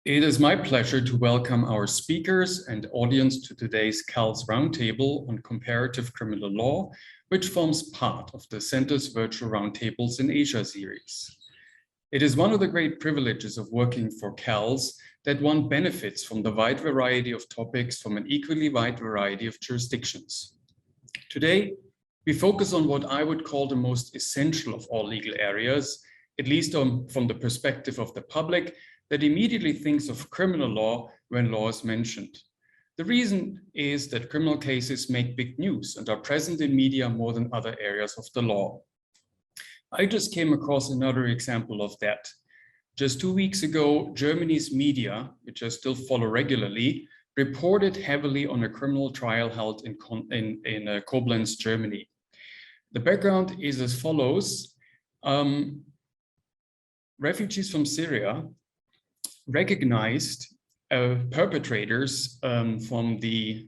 It is my pleasure to welcome our speakers and audience to today's CALS Roundtable on Comparative Criminal Law, which forms part of the Center's Virtual Roundtables in Asia series. It is one of the great privileges of working for CALS that one benefits from the wide variety of topics from an equally wide variety of jurisdictions. Today, we focus on what I would call the most essential of all legal areas, at least from the perspective of the public, that immediately thinks of criminal law when law is mentioned. The reason is that criminal cases make big news and are present in media more than other areas of the law. I just came across another example of that. Just 2 weeks ago, Germany's media, which I still follow regularly, reported heavily on a criminal trial held in Koblenz, Germany. The background is as follows. Refugees from Syria recognized perpetrators from the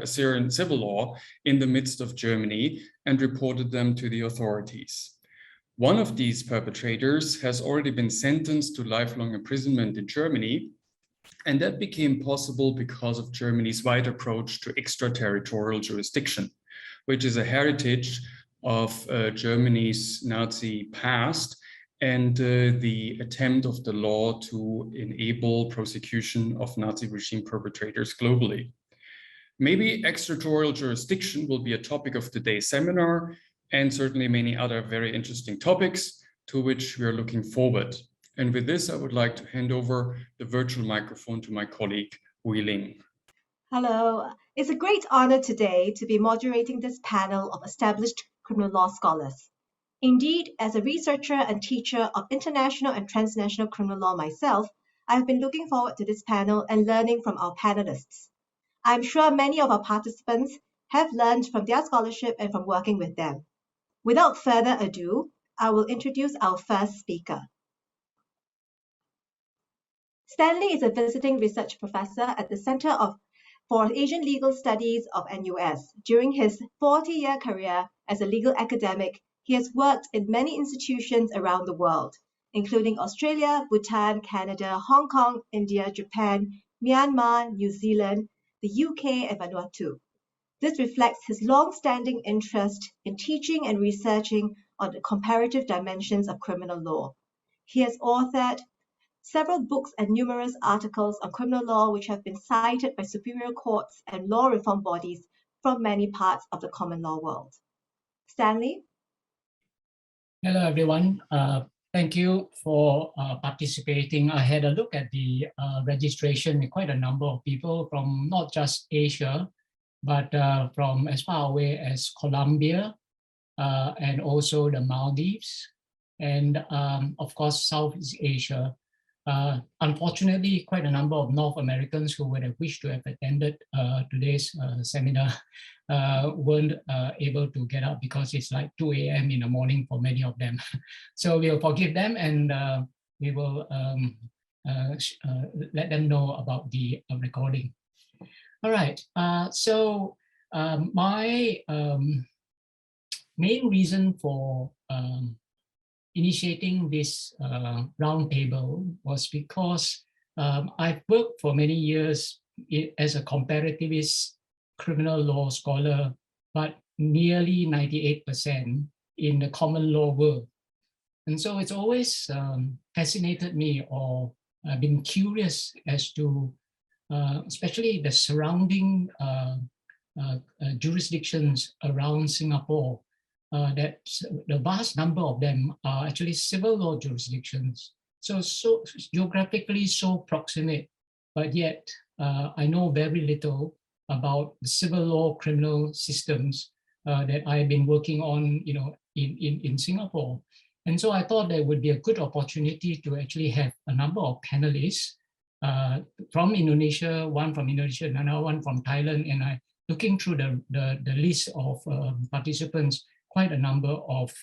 Syrian civil law in the midst of Germany and reported them to the authorities. One of these perpetrators has already been sentenced to lifelong imprisonment in Germany, and that became possible because of Germany's wide approach to extraterritorial jurisdiction, which is a heritage of Germany's Nazi past and the attempt of the law to enable prosecution of Nazi regime perpetrators globally. Maybe extraterritorial jurisdiction will be a topic of today's seminar, and certainly many other very interesting topics to which we are looking forward. And with this, I would like to hand over the virtual microphone to my colleague, Ling. Hello, it's a great honor today to be moderating this panel of established criminal law scholars. Indeed, as a researcher and teacher of international and transnational criminal law myself, I have been looking forward to this panel and learning from our panelists. I'm sure many of our participants have learned from their scholarship and from working with them. Without further ado, I will introduce our first speaker. Stanley is a visiting research professor at the Center for Asian Legal Studies of NUS. During his 40-year career as a legal academic, he has worked in many institutions around the world, including Australia, Bhutan, Canada, Hong Kong, India, Japan, Myanmar, New Zealand, the UK, and Vanuatu. This reflects his long-standing interest in teaching and researching on the comparative dimensions of criminal law. He has authored several books and numerous articles on criminal law which have been cited by superior courts and law reform bodies from many parts of the common law world. Stanley? Hello, everyone. Thank you for participating. I had a look at the registration, quite a number of people from not just Asia, but from as far away as Colombia and also the Maldives and of course, Southeast Asia. Unfortunately, quite a number of North Americans who would have wished to have attended today's seminar weren't able to get up because it's like 2 a.m. in the morning for many of them. So we'll forgive them and we will let them know about the recording. All right, so my main reason for initiating this roundtable was because I've worked for many years as a comparativist criminal law scholar, but nearly 98% in the common law world. And so it's always fascinated me or been curious as to especially the surrounding jurisdictions around Singapore, that the vast number of them are actually civil law jurisdictions. So geographically so proximate, but yet I know very little about the civil law criminal systems that I've been working on, in Singapore. And so I thought there would be a good opportunity to actually have a number of panelists from Indonesia, one from Indonesia, another one from Thailand, and I looking through the list of participants, quite a number of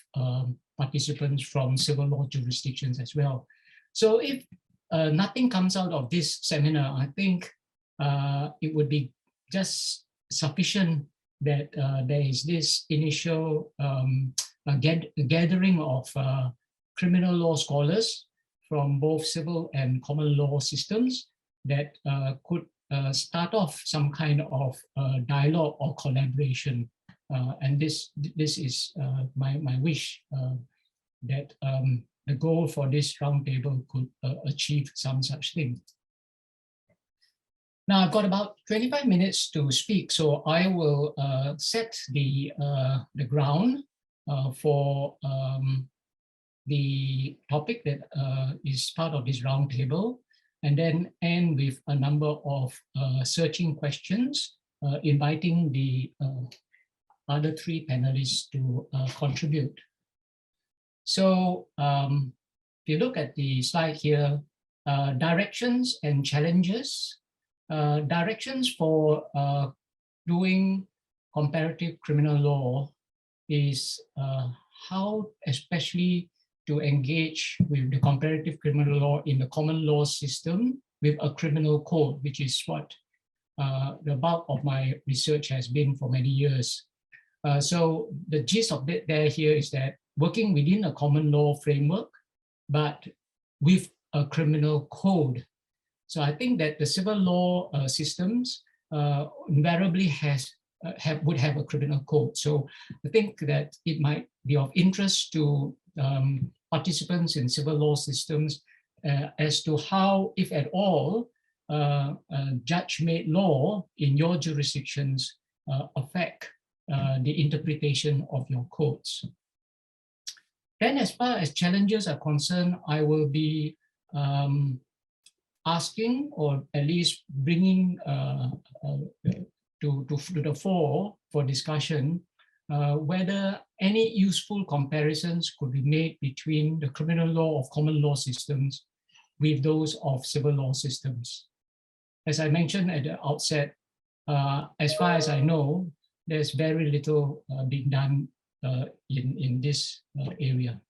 participants from civil law jurisdictions as well. So if nothing comes out of this seminar, I think it would be just sufficient that there is this initial gathering of criminal law scholars from both civil and common law systems that could start off some kind of dialogue or collaboration. And this is my wish, that the goal for this roundtable could achieve some such thing. Now I've got about 25 minutes to speak, so I will set the ground for the topic that is part of this roundtable, and then end with a number of searching questions, inviting the other three panelists to contribute. So if you look at the slide here, directions and challenges. Directions for doing comparative criminal law is how especially to engage with the comparative criminal law in the common law system with a criminal code, which is what the bulk of my research has been for many years. So the gist of it there here is that working within a common law framework, but with a criminal code. So I think that the civil law systems invariably would have a criminal code. So I think that it might be of interest to participants in civil law systems as to how, if at all, judge-made law in your jurisdictions affect the interpretation of your codes. Then as far as challenges are concerned, I will be asking, or at least bringing to the fore for discussion, whether any useful comparisons could be made between the criminal law of common law systems with those of civil law systems. As I mentioned at the outset, as far as I know, there's very little being done in this area.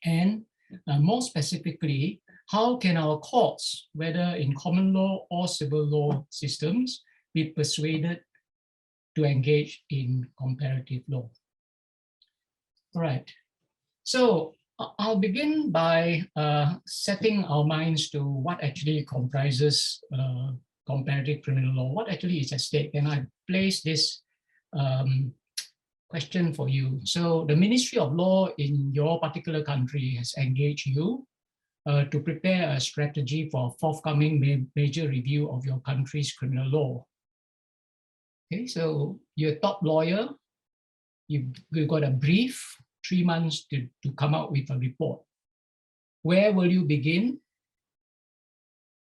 And more specifically, how can our courts, whether in common law or civil law systems, be persuaded to engage in comparative law? All right, so I'll begin by setting our minds to what actually comprises comparative criminal law, what actually is at stake. And I place this question for you. So the Ministry of Law in your particular country has engaged you to prepare a strategy for a forthcoming major review of your country's criminal law. Okay, so you're a top lawyer, you've got a brief, 3 months to come out with a report. Where will you begin?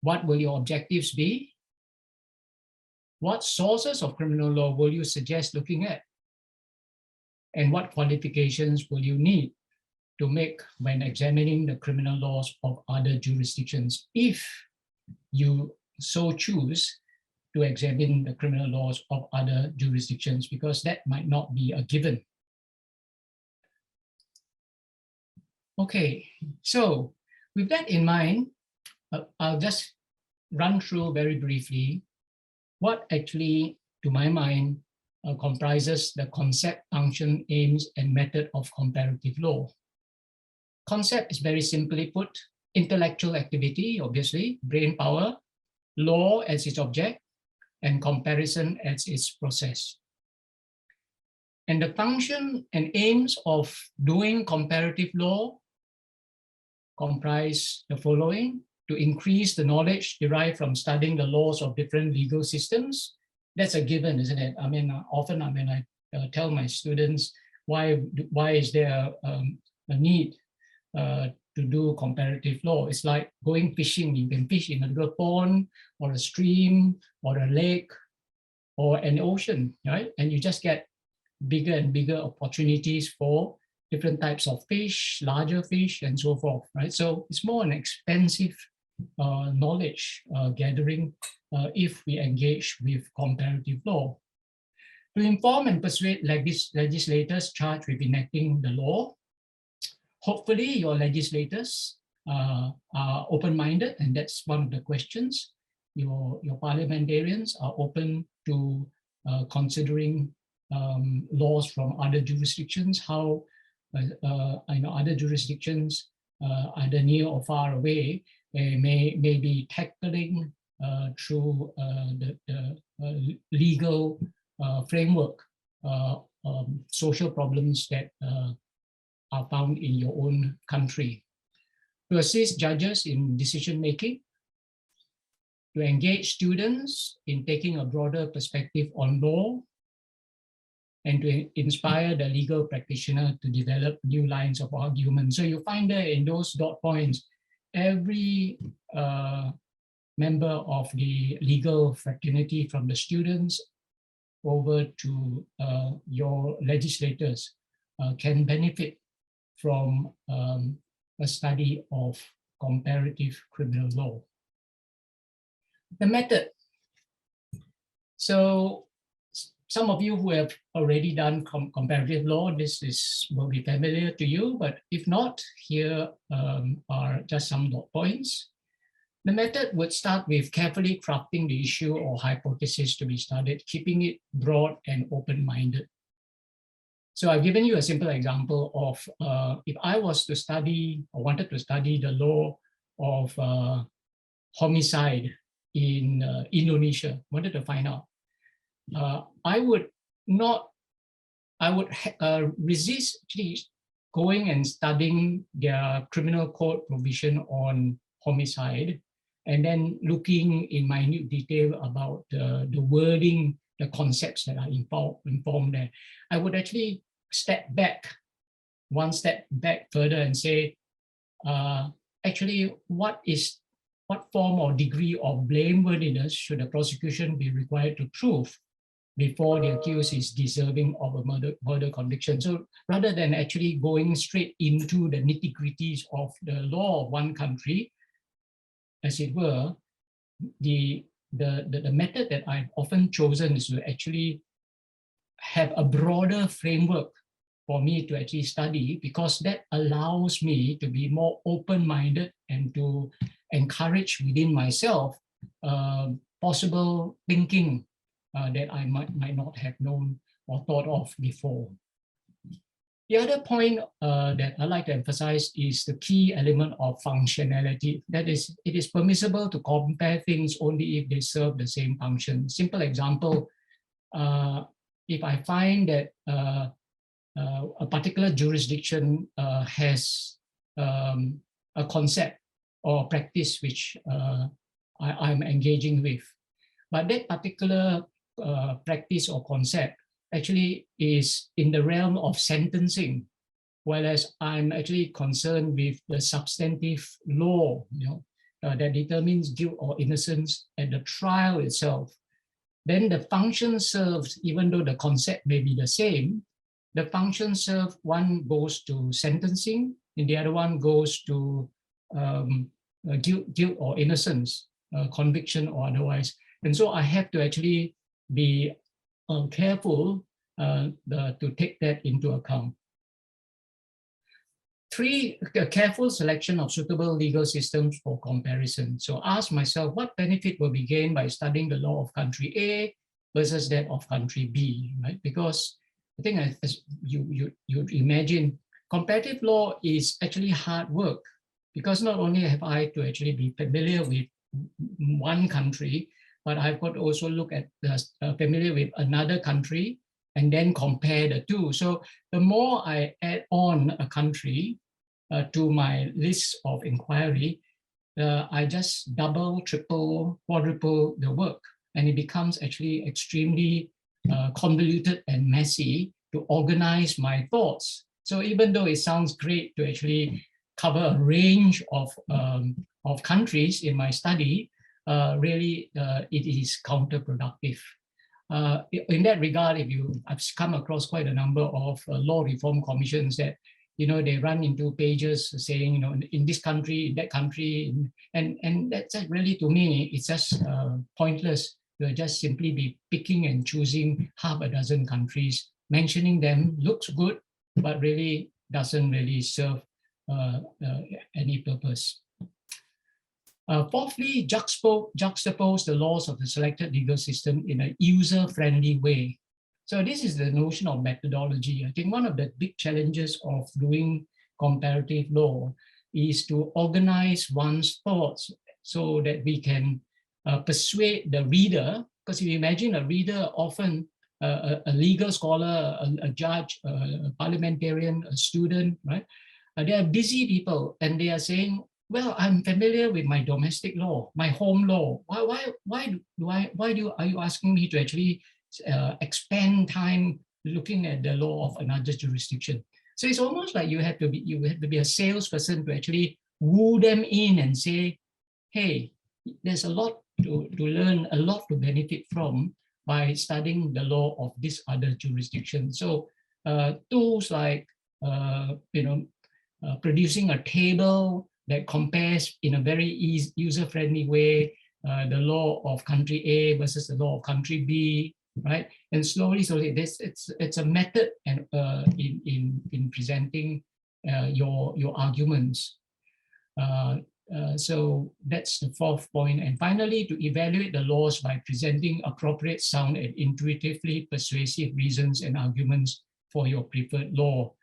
What will your objectives be? What sources of criminal law will you suggest looking at? And what qualifications will you need to make when examining the criminal laws of other jurisdictions, if you so choose to examine the criminal laws of other jurisdictions, because that might not be a given. Okay, so with that in mind, I'll just run through very briefly what actually, to my mind, comprises the concept, function, aims, and method of comparative law. Concept is very simply put, intellectual activity, obviously, brain power, law as its object, and comparison as its process. And the function and aims of doing comparative law comprise the following: to increase the knowledge derived from studying the laws of different legal systems. That's a given, isn't it? I mean, often I tell my students, why is there a need to do comparative law? It's like going fishing. You can fish in a little pond or a stream or a lake or an ocean, right? And you just get bigger and bigger opportunities for different types of fish, larger fish, and so forth, right? So it's more an expensive knowledge gathering if we engage with comparative law. To inform and persuade legislators charged with enacting the law, hopefully your legislators are open-minded, and that's one of the questions. Your parliamentarians are open to considering laws from other jurisdictions, how other jurisdictions either near or far away, may be tackling through the legal framework, social problems that are found in your own country. To assist judges in decision-making, to engage students in taking a broader perspective on law, and to inspire the legal practitioner to develop new lines of argument. So you find there in those dot points, every member of the legal fraternity, from the students over to your legislators, can benefit from a study of comparative criminal law. The method. So some of you who have already done comparative law, this will be familiar to you, but if not, here are just some dot points. The method would start with carefully crafting the issue or hypothesis to be studied, keeping it broad and open-minded. So I've given you a simple example of if I was to study or wanted to study the law of homicide in Indonesia, wanted to find out. I would resist going and studying their criminal code provision on homicide and then looking in minute detail about the wording, the concepts that are informed there. I would actually step back, one step back further and say, actually, what form or degree of blameworthiness should the prosecution be required to prove before the accused is deserving of a murder conviction? So rather than actually going straight into the nitty-gritties of the law of one country, as it were, the method that I've often chosen is to actually have a broader framework for me to actually study, because that allows me to be more open-minded and to encourage within myself possible thinking that I might not have known or thought of before. The other point that I like to emphasize is the key element of functionality. That is, it is permissible to compare things only if they serve the same function. Simple example, if I find that a particular jurisdiction has a concept or practice which I'm engaging with, but that particular practice or concept actually is in the realm of sentencing, whereas I'm actually concerned with the substantive law, that determines guilt or innocence at the trial itself. Then the function served, even though the concept may be the same, the function served, one goes to sentencing and the other one goes to guilt or innocence, conviction or otherwise. And so I have to actually be careful to take that into account. 3, a careful selection of suitable legal systems for comparison. So ask myself, what benefit will be gained by studying the law of country A versus that of country B, right? Because I think as you imagine, comparative law is actually hard work, because not only have I to actually be familiar with one country, but I've got to also look at familiar with another country and then compare the two. So the more I add on a country to my list of inquiry, I just double, triple, quadruple the work. And it becomes actually extremely convoluted and messy to organize my thoughts. So even though it sounds great to actually cover a range of countries in my study, really it is counterproductive. In that regard, I've come across quite a number of law reform commissions that, they run into pages saying, in this country, in that country, and that's really, to me, it's just pointless to just simply be picking and choosing half a dozen countries. Mentioning them looks good, but really doesn't really serve any purpose. Fourthly, juxtapose the laws of the selected legal system in a user-friendly way. So this is the notion of methodology. I think one of the big challenges of doing comparative law is to organize one's thoughts so that we can persuade the reader. Because if you imagine a reader, often a legal scholar, a judge, a parliamentarian, a student, right? They are busy people, and they are saying, well, I'm familiar with my domestic law, my home law. Why are you asking me to actually expend time looking at the law of another jurisdiction? So it's almost like you have to be a salesperson to actually woo them in and say, hey, there's a lot to learn, a lot to benefit from by studying the law of this other jurisdiction. So tools like producing a table that compares in a very user-friendly way the law of country A versus the law of country B, right? And slowly, it's a method and in presenting your arguments. So that's the fourth point. And finally, to evaluate the laws by presenting appropriate, sound, and intuitively persuasive reasons and arguments for your preferred law.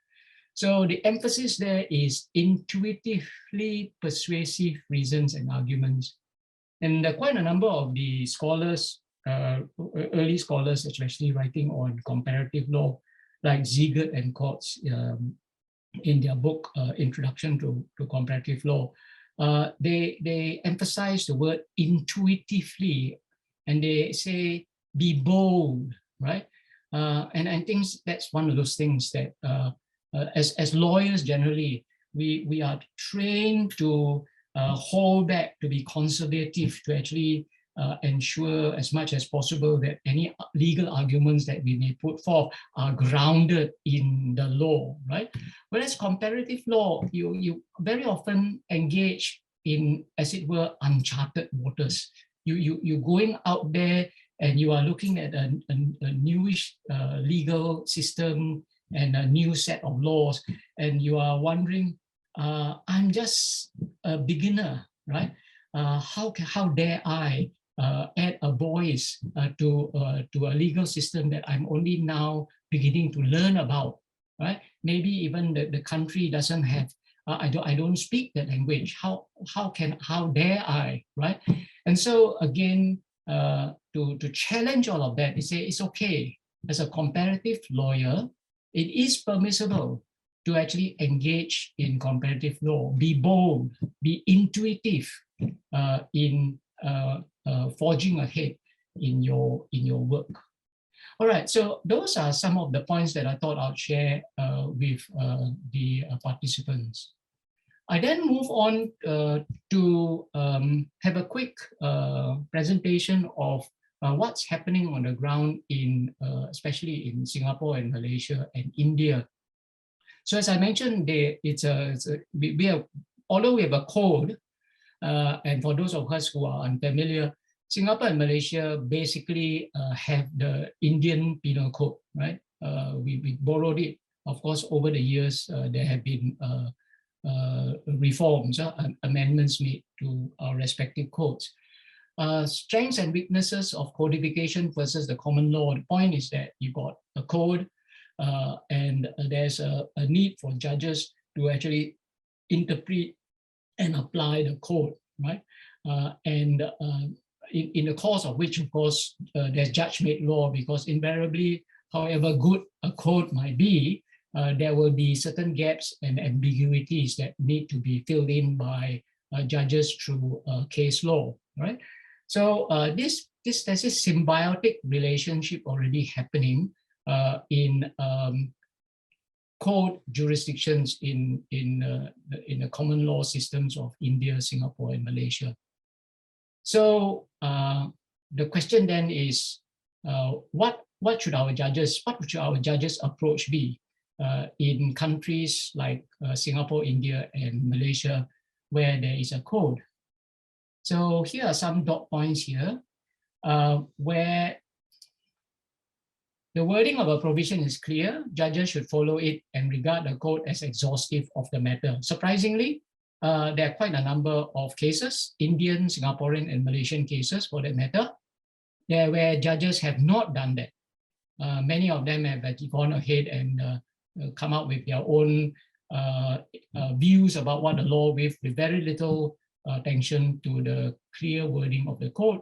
So the emphasis there is intuitively persuasive reasons and arguments. And quite a number of the scholars, early scholars, especially writing on comparative law, like Ziegert and Coates, in their book, Introduction to Comparative Law, they emphasize the word intuitively, and they say, be bold, right? And I think that's one of those things that as lawyers generally, we are trained to hold back, to be conservative, to actually ensure as much as possible that any legal arguments that we may put forth are grounded in the law, right? Whereas comparative law, you very often engage in, as it were, uncharted waters. You're going out there and you are looking at a newish legal system and a new set of laws, and you are wondering, I'm just a beginner, right? How dare I add a voice to a legal system that I'm only now beginning to learn about, right? Maybe even the country doesn't have, I don't speak the language. How dare I, right? And so again, to challenge all of that, they say it's okay. As a comparative lawyer, it is permissible to actually engage in comparative law, be bold, be intuitive in forging ahead in your work. All right, so those are some of the points that I thought I'd share with the participants. I then move on to have a quick presentation of what's happening on the ground in, especially in Singapore and Malaysia and India. So as I mentioned, although we have a code, and for those of us who are unfamiliar, Singapore and Malaysia basically have the Indian Penal Code, right? We borrowed it. Of course, over the years, there have been reforms, amendments made to our respective codes. Strengths and weaknesses of codification versus the common law. The point is that you got a code, and there's a need for judges to actually interpret and apply the code, right? In the course of which, of course, there's judge-made law, because invariably, however good a code might be, there will be certain gaps and ambiguities that need to be filled in by judges through case law, right? So there's this symbiotic relationship already happening in code jurisdictions in the common law systems of India, Singapore, and Malaysia. So the question then is, what should our judges' approach be in countries like Singapore, India, and Malaysia, where there is a code? So here are some dot points here, where the wording of a provision is clear. Judges should follow it and regard the code as exhaustive of the matter. Surprisingly, there are quite a number of cases, Indian, Singaporean, and Malaysian cases for that matter, where judges have not done that. Many of them have gone ahead and come out with their own views about what the law with very little attention to the clear wording of the code.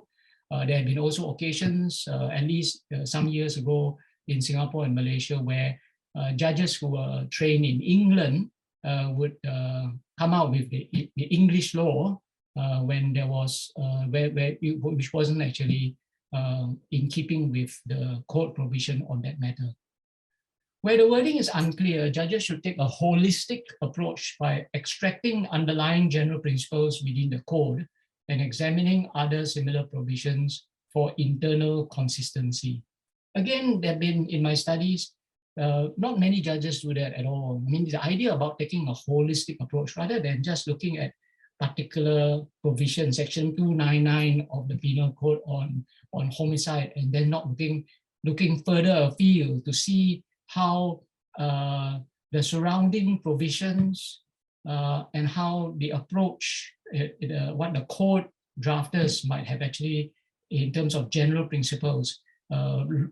There have been also occasions, at least some years ago in Singapore and Malaysia, where judges who were trained in England would come out with the English law when there was, which wasn't actually in keeping with the code provision on that matter. Where the wording is unclear, judges should take a holistic approach by extracting underlying general principles within the code and examining other similar provisions for internal consistency. Again, there have been, in my studies, not many judges do that at all. I mean, the idea about taking a holistic approach rather than just looking at particular provision, section 299 of the penal code on homicide, and then not looking further afield to see how the surrounding provisions and how the approach, what the code drafters might have actually, in terms of general principles,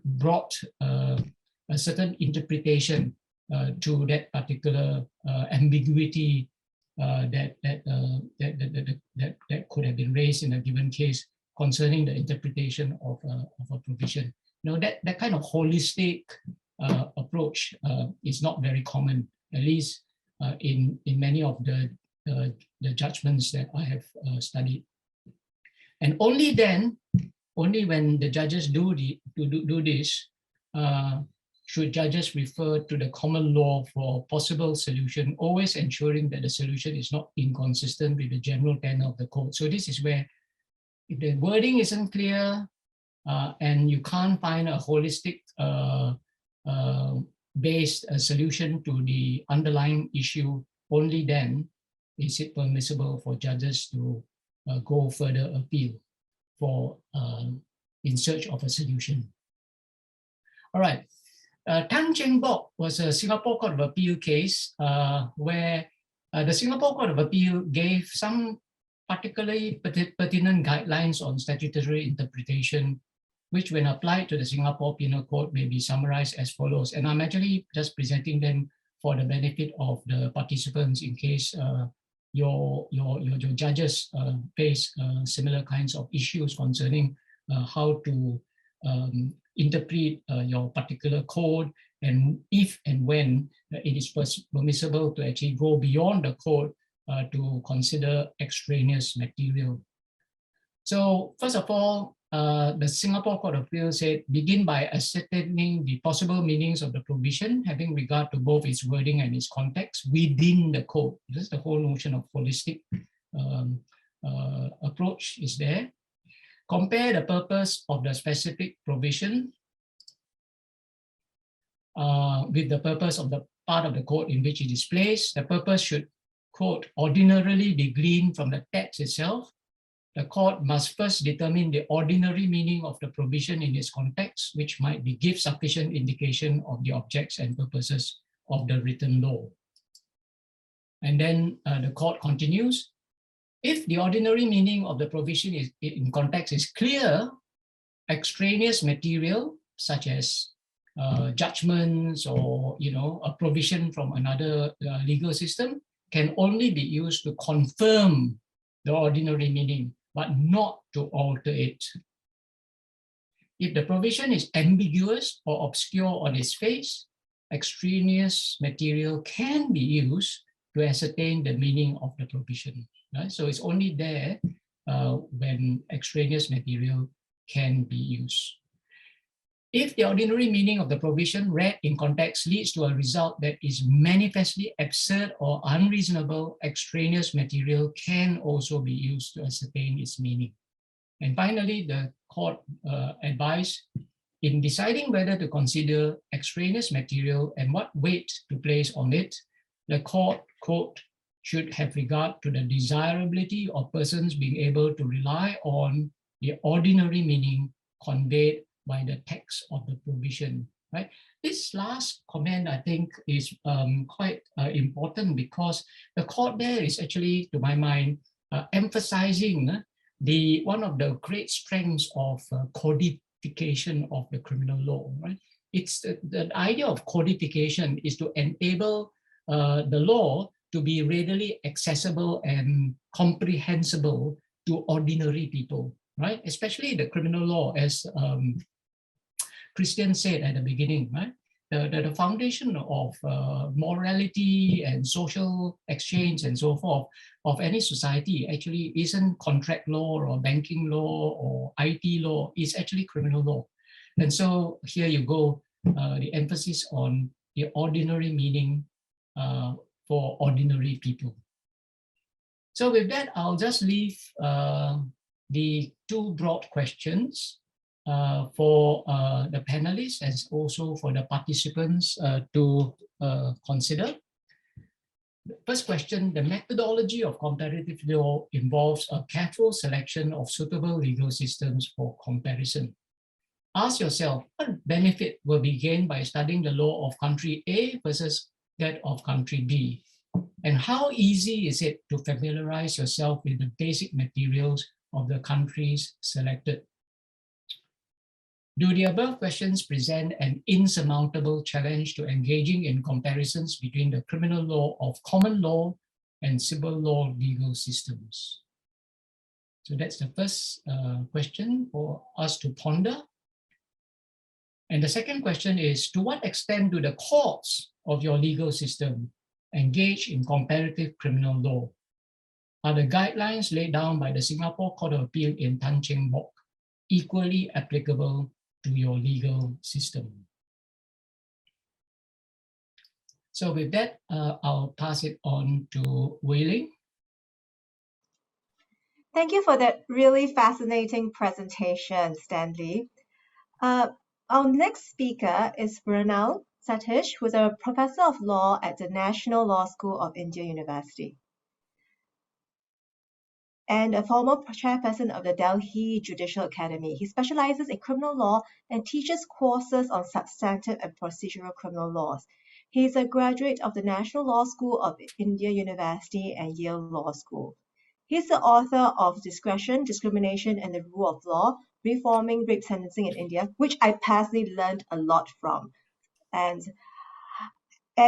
brought a certain interpretation to that particular ambiguity that could have been raised in a given case concerning the interpretation of a provision. You know, that kind of holistic approach is not very common, at least in many of the judgments that I have studied. And only then, only when the judges do this, should judges refer to the common law for possible solution, always ensuring that the solution is not inconsistent with the general tenor of the code. So this is where, if the wording isn't clear and you can't find a holistic based solution to the underlying issue, only then is it permissible for judges to go further afield for in search of a solution. All right. Tan Cheng Bok was a Singapore Court of Appeal case where the Singapore Court of Appeal gave some particularly pertinent guidelines on statutory interpretation, which when applied to the Singapore Penal Code may be summarized as follows. And I'm actually just presenting them for the benefit of the participants in case your judges face similar kinds of issues concerning how to interpret your particular code, and if and when it is permissible to actually go beyond the code to consider extraneous material. So first of all, the Singapore Court of Appeal said, begin by ascertaining the possible meanings of the provision, having regard to both its wording and its context within the code. This is the whole notion of holistic approach is there. Compare the purpose of the specific provision with the purpose of the part of the code in which it is placed. The purpose should, quote, ordinarily be gleaned from the text itself. The court must first determine the ordinary meaning of the provision in its context, which might give sufficient indication of the objects and purposes of the written law. And then the court continues, if the ordinary meaning of the provision is in context is clear, extraneous material such as judgments or a provision from another legal system can only be used to confirm the ordinary meaning, but not to alter it. If the provision is ambiguous or obscure on its face, extraneous material can be used to ascertain the meaning of the provision. Right? So it's only there when extraneous material can be used. If the ordinary meaning of the provision read in context leads to a result that is manifestly absurd or unreasonable, extraneous material can also be used to ascertain its meaning. And finally, the court advised in deciding whether to consider extraneous material and what weight to place on it, the court, quote, should have regard to the desirability of persons being able to rely on the ordinary meaning conveyed by the text of the provision, right? This last comment, I think, is quite important because the court there is actually, to my mind, emphasizing one of the great strengths of codification of the criminal law, right? It's the idea of codification is to enable the law to be readily accessible and comprehensible to ordinary people, right? Especially the criminal law, as Christian said at the beginning, right? The foundation of morality and social exchange and so forth of any society actually isn't contract law or banking law or IT law, it's actually criminal law. And so here you go, the emphasis on the ordinary meaning for ordinary people. So with that, I'll just leave the two broad questions for the panelists and also for the participants to consider. The first question, the methodology of comparative law involves a careful selection of suitable legal systems for comparison. Ask yourself, what benefit will be gained by studying the law of country A versus that of country B? And how easy is it to familiarize yourself with the basic materials of the countries selected? Do the above questions present an insurmountable challenge to engaging in comparisons between the criminal law of common law and civil law legal systems? So that's the first question for us to ponder. And the second question is, to what extent do the courts of your legal system engage in comparative criminal law? Are the guidelines laid down by the Singapore Court of Appeal in Tan Cheng Bock equally applicable to your legal system? So with that, I'll pass it on to Ling. Thank you for that really fascinating presentation, Stanley. Our next speaker is Mrinal Satish, who is a professor of law at the National Law School of India University and a former chairperson of the Delhi Judicial Academy. He specializes in criminal law and teaches courses on substantive and procedural criminal laws. He is a graduate of the National Law School of India University and Yale Law School. He is the author of Discretion, Discrimination, and the Rule of Law, Reforming Rape Sentencing in India, which I personally learned a lot from. And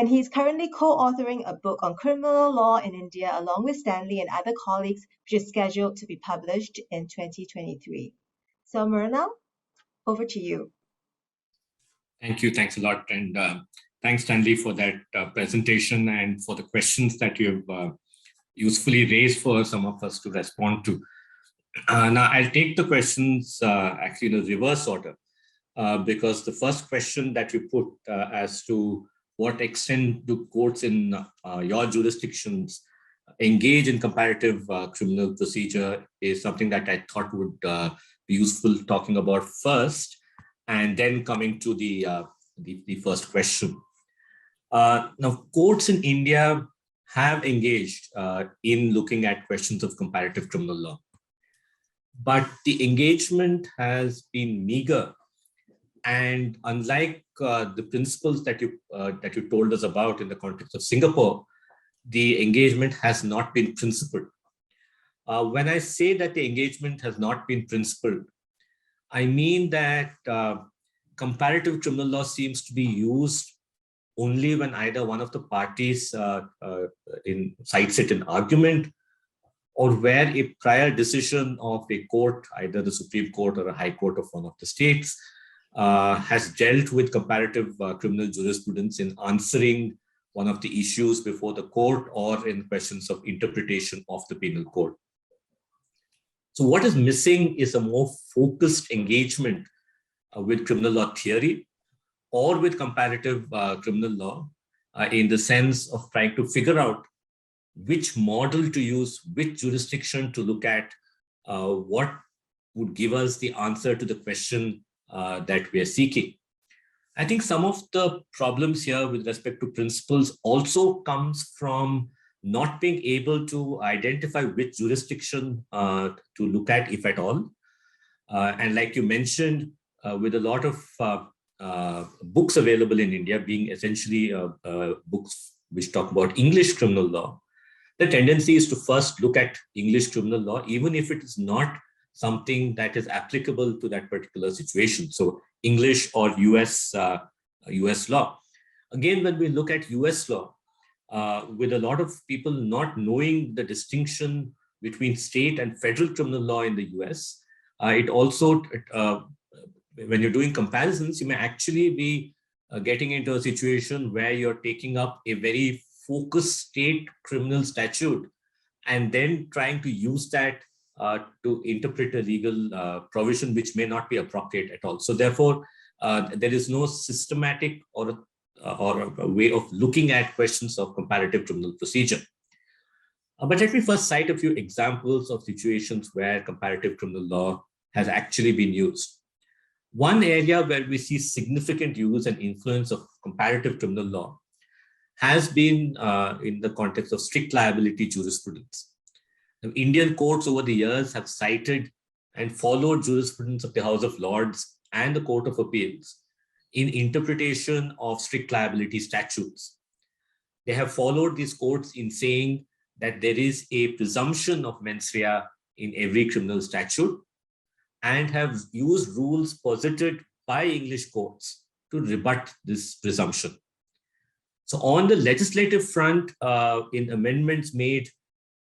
he's currently co-authoring a book on criminal law in India along with Stanley and other colleagues, which is scheduled to be published in 2023. So Mrinal, over to you. Thank you. Thanks a lot. And thanks, Stanley, for that presentation and for the questions that you've usefully raised for some of us to respond to. Now, I'll take the questions actually in a reverse order because the first question that you put as to what extent do courts in your jurisdictions engage in comparative criminal procedure is something that I thought would be useful talking about first, and then coming to the first question. Now, courts in India have engaged in looking at questions of comparative criminal law, but the engagement has been meager. And unlike the principles that you told us about in the context of Singapore, the engagement has not been principled. When I say that the engagement has not been principled, I mean that comparative criminal law seems to be used only when either one of the parties cites it in argument, or where a prior decision of a court, either the Supreme Court or a High Court of one of the states, has dealt with comparative criminal jurisprudence in answering one of the issues before the court or in questions of interpretation of the penal code. So what is missing is a more focused engagement with criminal law theory or with comparative criminal law in the sense of trying to figure out which model to use, which jurisdiction to look at, what would give us the answer to the question that we are seeking. I think some of the problems here with respect to principles also comes from not being able to identify which jurisdiction to look at, if at all. And like you mentioned, with a lot of books available in India being essentially books which talk about English criminal law, the tendency is to first look at English criminal law, even if it is not something that is applicable to that particular situation. So English or US law. Again, when we look at US law, with a lot of people not knowing the distinction between state and federal criminal law in the US. It also, when you're doing comparisons, you may actually be getting into a situation where you're taking up a very focused state criminal statute and then trying to use that to interpret a legal provision which may not be appropriate at all. So therefore, there is no systematic or a way of looking at questions of comparative criminal procedure. But let me first cite a few examples of situations where comparative criminal law has actually been used. One area where we see significant use and influence of comparative criminal law has been in the context of strict liability jurisprudence. Now, Indian courts over the years have cited and followed jurisprudence of the House of Lords and the Court of Appeals in interpretation of strict liability statutes. They have followed these courts in saying that there is a presumption of mens rea in every criminal statute and have used rules posited by English courts to rebut this presumption. So on the legislative front, in amendments made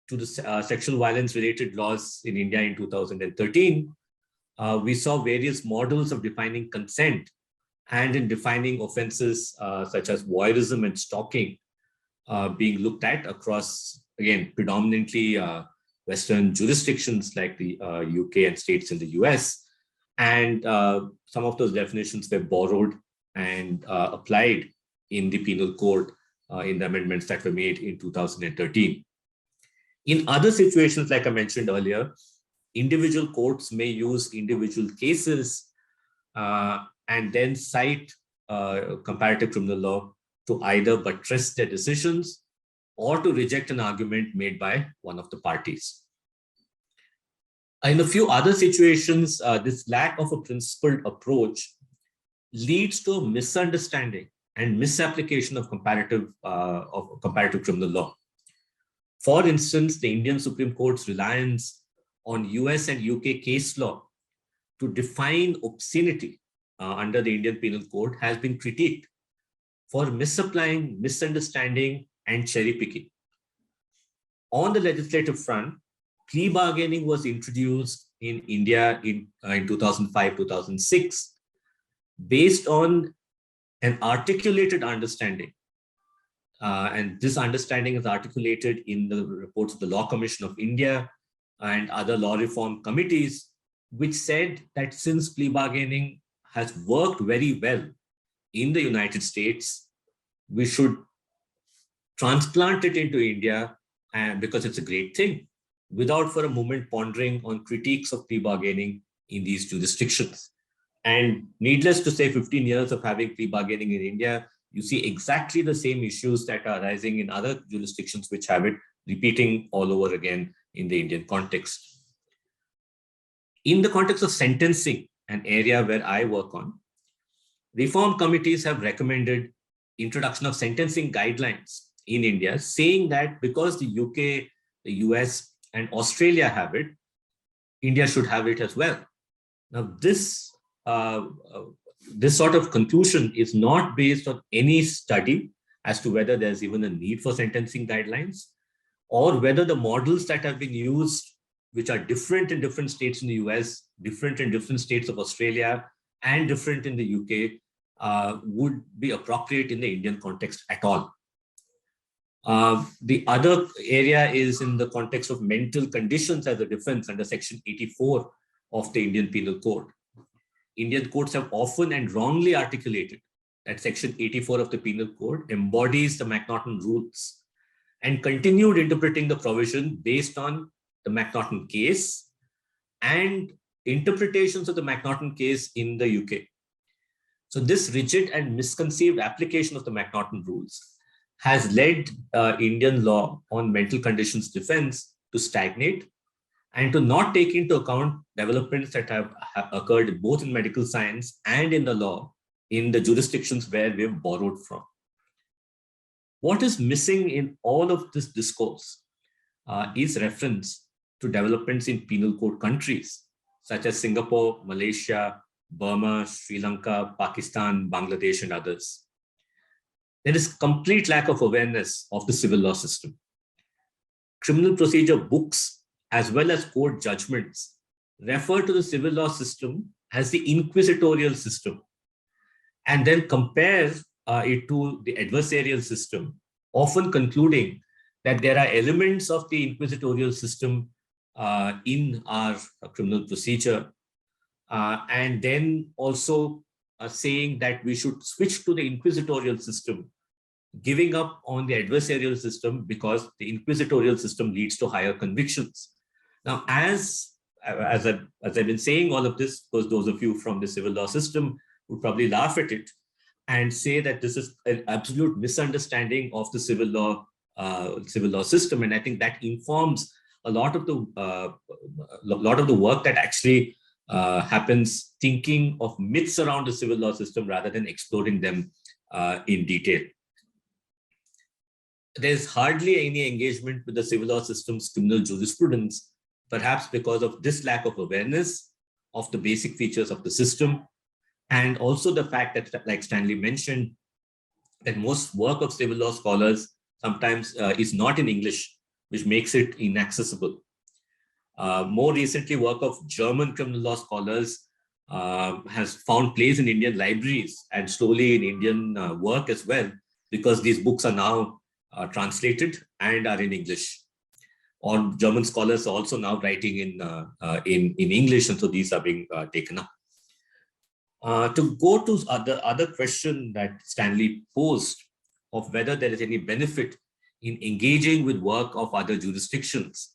to the sexual violence related laws in India in 2013, we saw various models of defining consent and in defining offenses such as voyeurism and stalking being looked at across, again, predominantly Western jurisdictions like the UK and states in the US. And some of those definitions were borrowed and applied in the penal code in the amendments that were made in 2013. In other situations, like I mentioned earlier, individual courts may use individual cases and then cite comparative criminal law to either buttress their decisions or to reject an argument made by one of the parties. In a few other situations, this lack of a principled approach leads to a misunderstanding and misapplication of comparative criminal law. For instance, the Indian Supreme Court's reliance on US and UK case law to define obscenity under the Indian Penal Code has been critiqued for misapplying, misunderstanding, and cherry picking. On the legislative front, plea bargaining was introduced in India in 2005-2006 based on an articulated understanding. And this understanding is articulated in the reports of the Law Commission of India and other law reform committees, which said that since plea bargaining has worked very well in the United States, we should transplant it into India because it's a great thing, without for a moment pondering on critiques of plea bargaining in these jurisdictions. And needless to say, 15 years of having plea bargaining in India, you see exactly the same issues that are arising in other jurisdictions which have it repeating all over again in the Indian context. In the context of sentencing, an area where I work on, reform committees have recommended introduction of sentencing guidelines in India, saying that because the UK, the US, and Australia have it, India should have it as well. Now, this sort of conclusion is not based on any study as to whether there's even a need for sentencing guidelines, or whether the models that have been used, which are different in different states in the US, different in different states of Australia, and different in the UK, would be appropriate in the Indian context at all. The other area is in the context of mental conditions as a defense under Section 84 of the Indian Penal Code. Indian courts have often and wrongly articulated that Section 84 of the Penal Code embodies the McNaughton rules and continued interpreting the provision based on the McNaughton case and interpretations of the McNaughton case in the UK. So this rigid and misconceived application of the McNaughton rules has led Indian law on mental conditions defense to stagnate and to not take into account developments that have occurred both in medical science and in the law in the jurisdictions where we've borrowed from. What is missing in all of this discourse is reference to developments in penal code countries such as Singapore, Malaysia, Burma, Sri Lanka, Pakistan, Bangladesh, and others. there is complete lack of awareness of the civil law system. Criminal procedure books, as well as court judgments, refer to the civil law system as the inquisitorial system, and then compare it to the adversarial system, often concluding that there are elements of the inquisitorial system in our criminal procedure, and then also saying that we should switch to the inquisitorial system, giving up on the adversarial system because the inquisitorial system leads to higher convictions. Now, as I've been saying all of this, because those of you from the civil law system would probably laugh at it and say that this is an absolute misunderstanding of the civil law system, and I think that informs a lot of the work that actually happens, thinking of myths around the civil law system rather than exploring them in detail. There's hardly any engagement with the civil law system's criminal jurisprudence, perhaps because of this lack of awareness of the basic features of the system, and also the fact that, like Stanley mentioned, that most work of civil law scholars sometimes is not in English, which makes it inaccessible. More recently, work of German criminal law scholars has found place in Indian libraries and slowly in Indian work as well, because these books are now translated and are in English. Or German scholars are also now writing in English, and so these are being taken up. To go to the other question that Stanley posed of whether there is any benefit in engaging with work of other jurisdictions,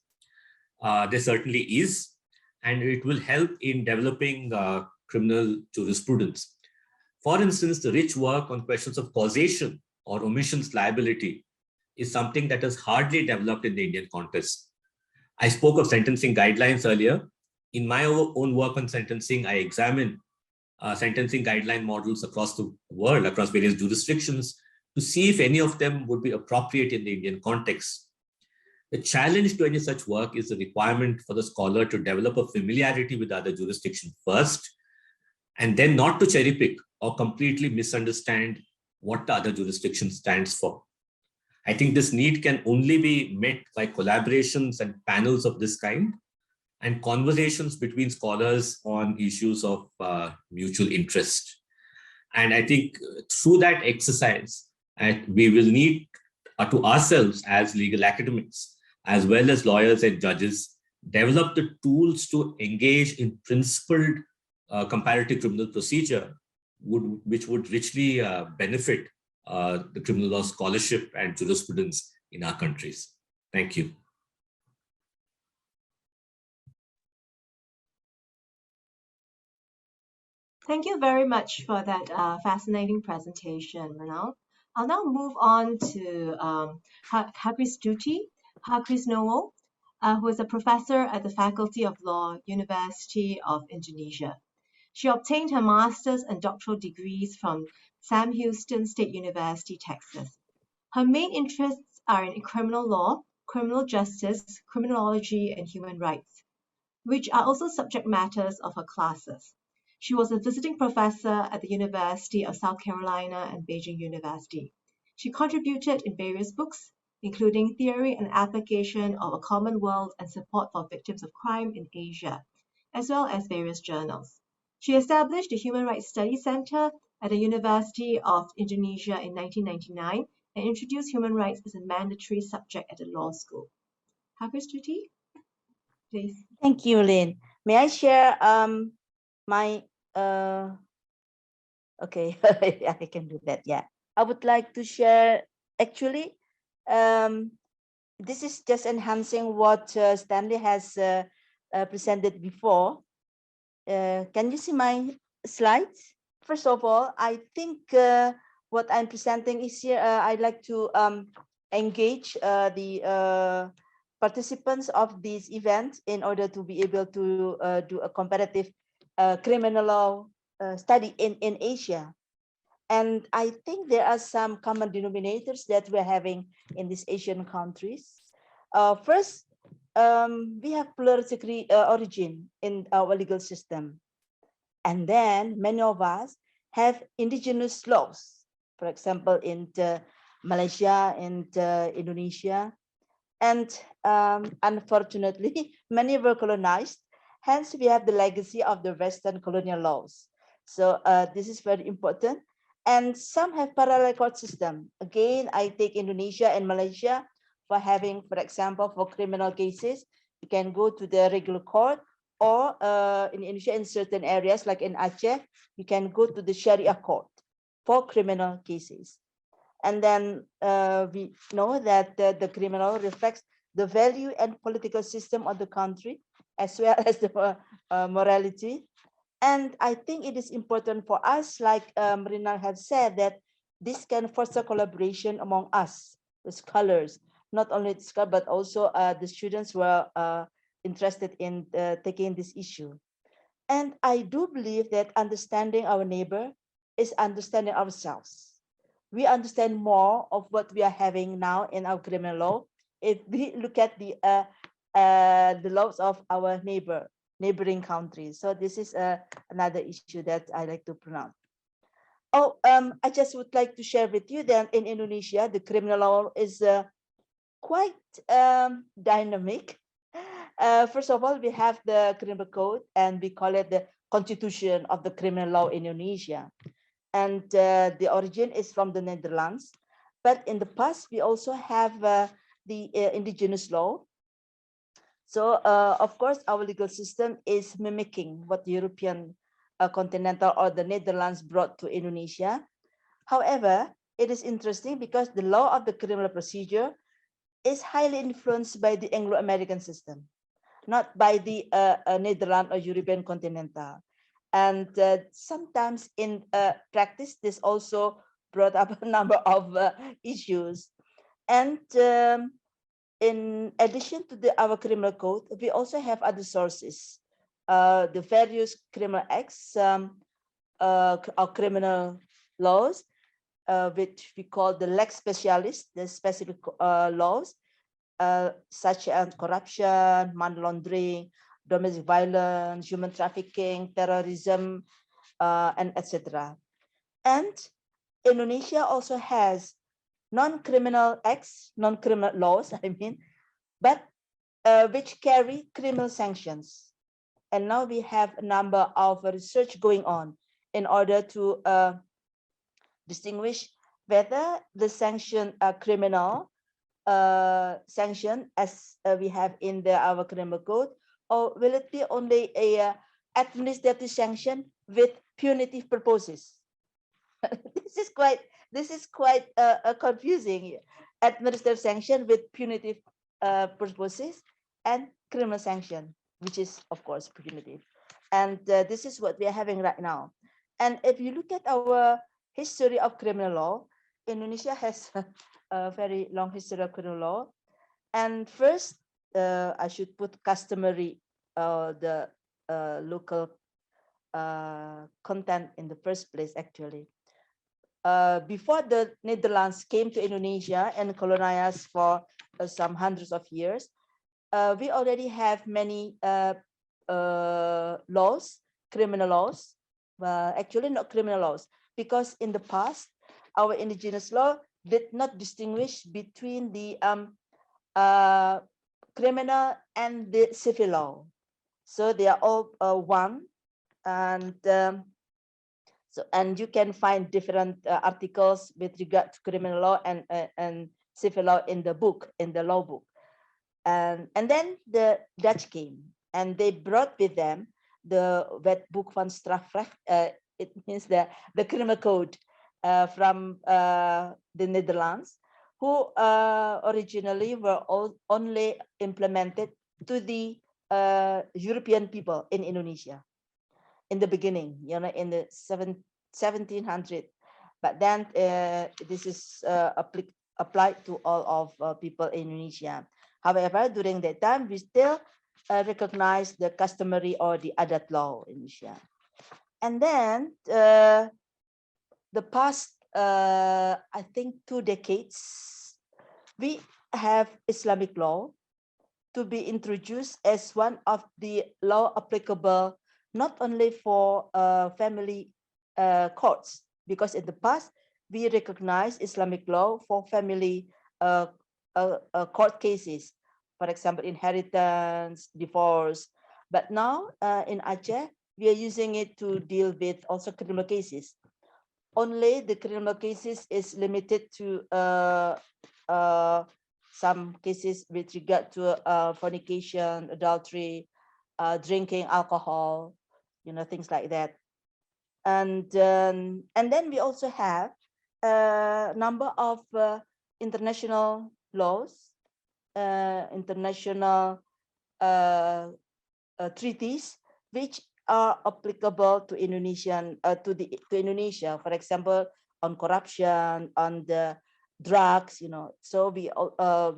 there certainly is, and it will help in developing criminal jurisprudence. For instance, the rich work on questions of causation or omissions liability is something that is hardly developed in the Indian context. I spoke of sentencing guidelines earlier. In my own work on sentencing, I examine sentencing guideline models across the world, across various jurisdictions, to see if any of them would be appropriate in the Indian context. The challenge to any such work is the requirement for the scholar to develop a familiarity with other jurisdictions first, and then not to cherry pick or completely misunderstand what the other jurisdiction stands for. I think this need can only be met by collaborations and panels of this kind, and conversations between scholars on issues of mutual interest. And I think through that exercise, we will need to ourselves as legal academics, as well as lawyers and judges, develop the tools to engage in principled comparative criminal procedure, which would richly benefit the criminal law scholarship and jurisprudence in our countries. Thank you. Thank you very much for that fascinating presentation, Mrinal. I'll now move on to Harkrisnowo, who is a professor at the Faculty of Law, University of Indonesia. She obtained her master's and doctoral degrees from Sam Houston State University, Texas. Her main interests are in criminal law, criminal justice, criminology, and human rights, which are also subject matters of her classes. She was a visiting professor at the University of South Carolina and Beijing University. She contributed in various books, including Theory and Application of a Common World and Support for Victims of Crime in Asia, as well as various journals. She established the Human Rights Studies Center at the University of Indonesia in 1999 and introduced human rights as a mandatory subject at the law school. Harkristuti, please. Thank you, Lynn. May I share my okay, I can do that. Yeah, I would like to share. Actually, this is just enhancing what Stanley has presented before. Can you see my slides? First of all, I think what I'm presenting is here. I'd like to engage the participants of these events in order to be able to do a comparative criminal law study in Asia. And I think there are some common denominators that we're having in these Asian countries. First, we have pluralistic origin in our legal system. And then many of us have indigenous laws for example, in Malaysia and Indonesia. And unfortunately, many were colonized. Hence, we have the legacy of the Western colonial laws. So this is very important. And some have parallel court system. Again, I take Indonesia and Malaysia for having, for example, for criminal cases, you can go to the regular court, or in Indonesia, in certain areas, like in Aceh, you can go to the Sharia court for criminal cases. And then we know that the criminal reflects the value and political system of the country, as well as the morality. And I think it is important for us, like Mrinal have said, that this can foster collaboration among us, the scholars, not only the scholars, but also the students who are interested in taking this issue. And I do believe that understanding our neighbor is understanding ourselves. We understand more of what we are having now in our criminal law if we look at the laws of our neighboring countries. So this is another issue that I like to pronounce. Oh, I just would like to share with you that in Indonesia, the criminal law is quite dynamic. First of all, we have the criminal code, and we call it the constitution of the criminal law in Indonesia. And the origin is from the Netherlands. But in the past, we also have the indigenous law. So, of course, our legal system is mimicking what the European continental or the Netherlands brought to Indonesia. However, it is interesting because the law of the criminal procedure is highly influenced by the Anglo-American system, not by the Netherlands or European continental. And sometimes in practice, this also brought up a number of issues. And in addition to our criminal code, we also have other sources. The various criminal acts or criminal laws, which we call the lex specialis, the specific laws, such as corruption, money laundering, domestic violence, human trafficking, terrorism, and etc. And Indonesia also has non-criminal acts, non-criminal laws, I mean, but which carry criminal sanctions. And now we have a number of research going on in order to distinguish whether the sanction criminal sanction as we have in our criminal code, or will it be only a administrative sanction with punitive purposes? This is quite confusing. Administrative sanction with punitive purposes and criminal sanction, which is of course punitive. And this is what we are having right now. And if you look at our history of criminal law, Indonesia has a very long history of criminal law. And first, I should put customary, the local content in the first place, actually. Before the Netherlands came to Indonesia and colonized for some hundreds of years, we already have many laws, criminal laws, actually not criminal laws, because in the past, our indigenous law did not distinguish between the criminal and the civil law. So they are all one. And so, and you can find different articles with regard to criminal law and civil law in the book, in the law book. And then the Dutch came and they brought with them the Wetboek van Strafrecht. It means the criminal code from the Netherlands, who originally were only implemented to the European people in Indonesia in the beginning, you know, in the 1700s. But then this is applied to all of people in Indonesia. However, during that time, we still recognize the customary or the adat law in Indonesia. And then the past, I think, 2 decades, we have Islamic law to be introduced as one of the law applicable not only for family courts, because in the past, we recognize Islamic law for family court cases, for example, inheritance, divorce. But now in Aceh, we are using it to deal with also criminal cases. Only the criminal cases is limited to some cases with regard to fornication, adultery, drinking alcohol, things like that. And then we also have a number of international laws, international treaties, which are applicable to Indonesian to Indonesia. For example, on corruption, on the drugs, So we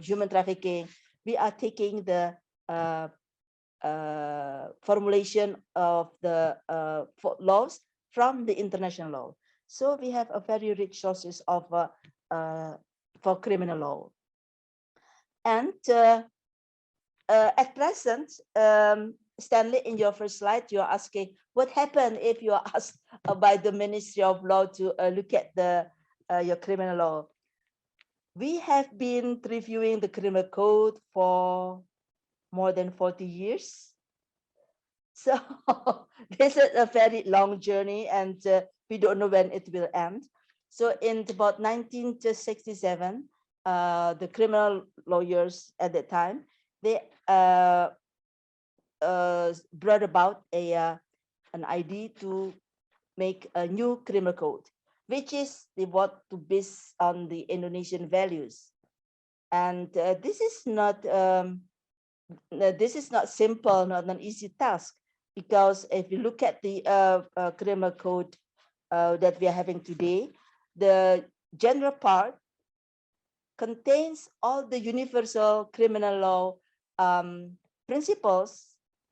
human trafficking. We are taking the formulation of the laws from the international law. So we have a very rich sources of for criminal law. And at present, Stanley, in your first slide, you are asking what happened if you are asked by the Ministry of Law to look at the your criminal law. We have been reviewing the criminal code for more than 40 years. So this is a very long journey, and we don't know when it will end. So in about 1967, the criminal lawyers at that time, they brought about an idea to make a new criminal code, which is they want to base on the Indonesian values. And this is not simple, not an easy task, because if you look at the criminal code that we are having today, the general part contains all the universal criminal law principles,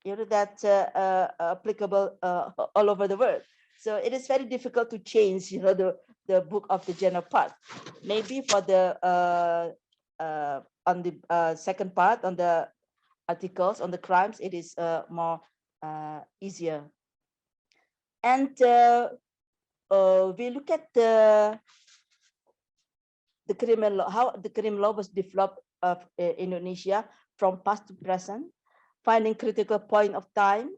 that applicable all over the world. So it is very difficult to change, the book of the general part. Maybe for the on the second part, on the articles on the crimes, it is more easier. And we look at the criminal law, how the criminal law was developed of Indonesia from past to present, finding critical point of time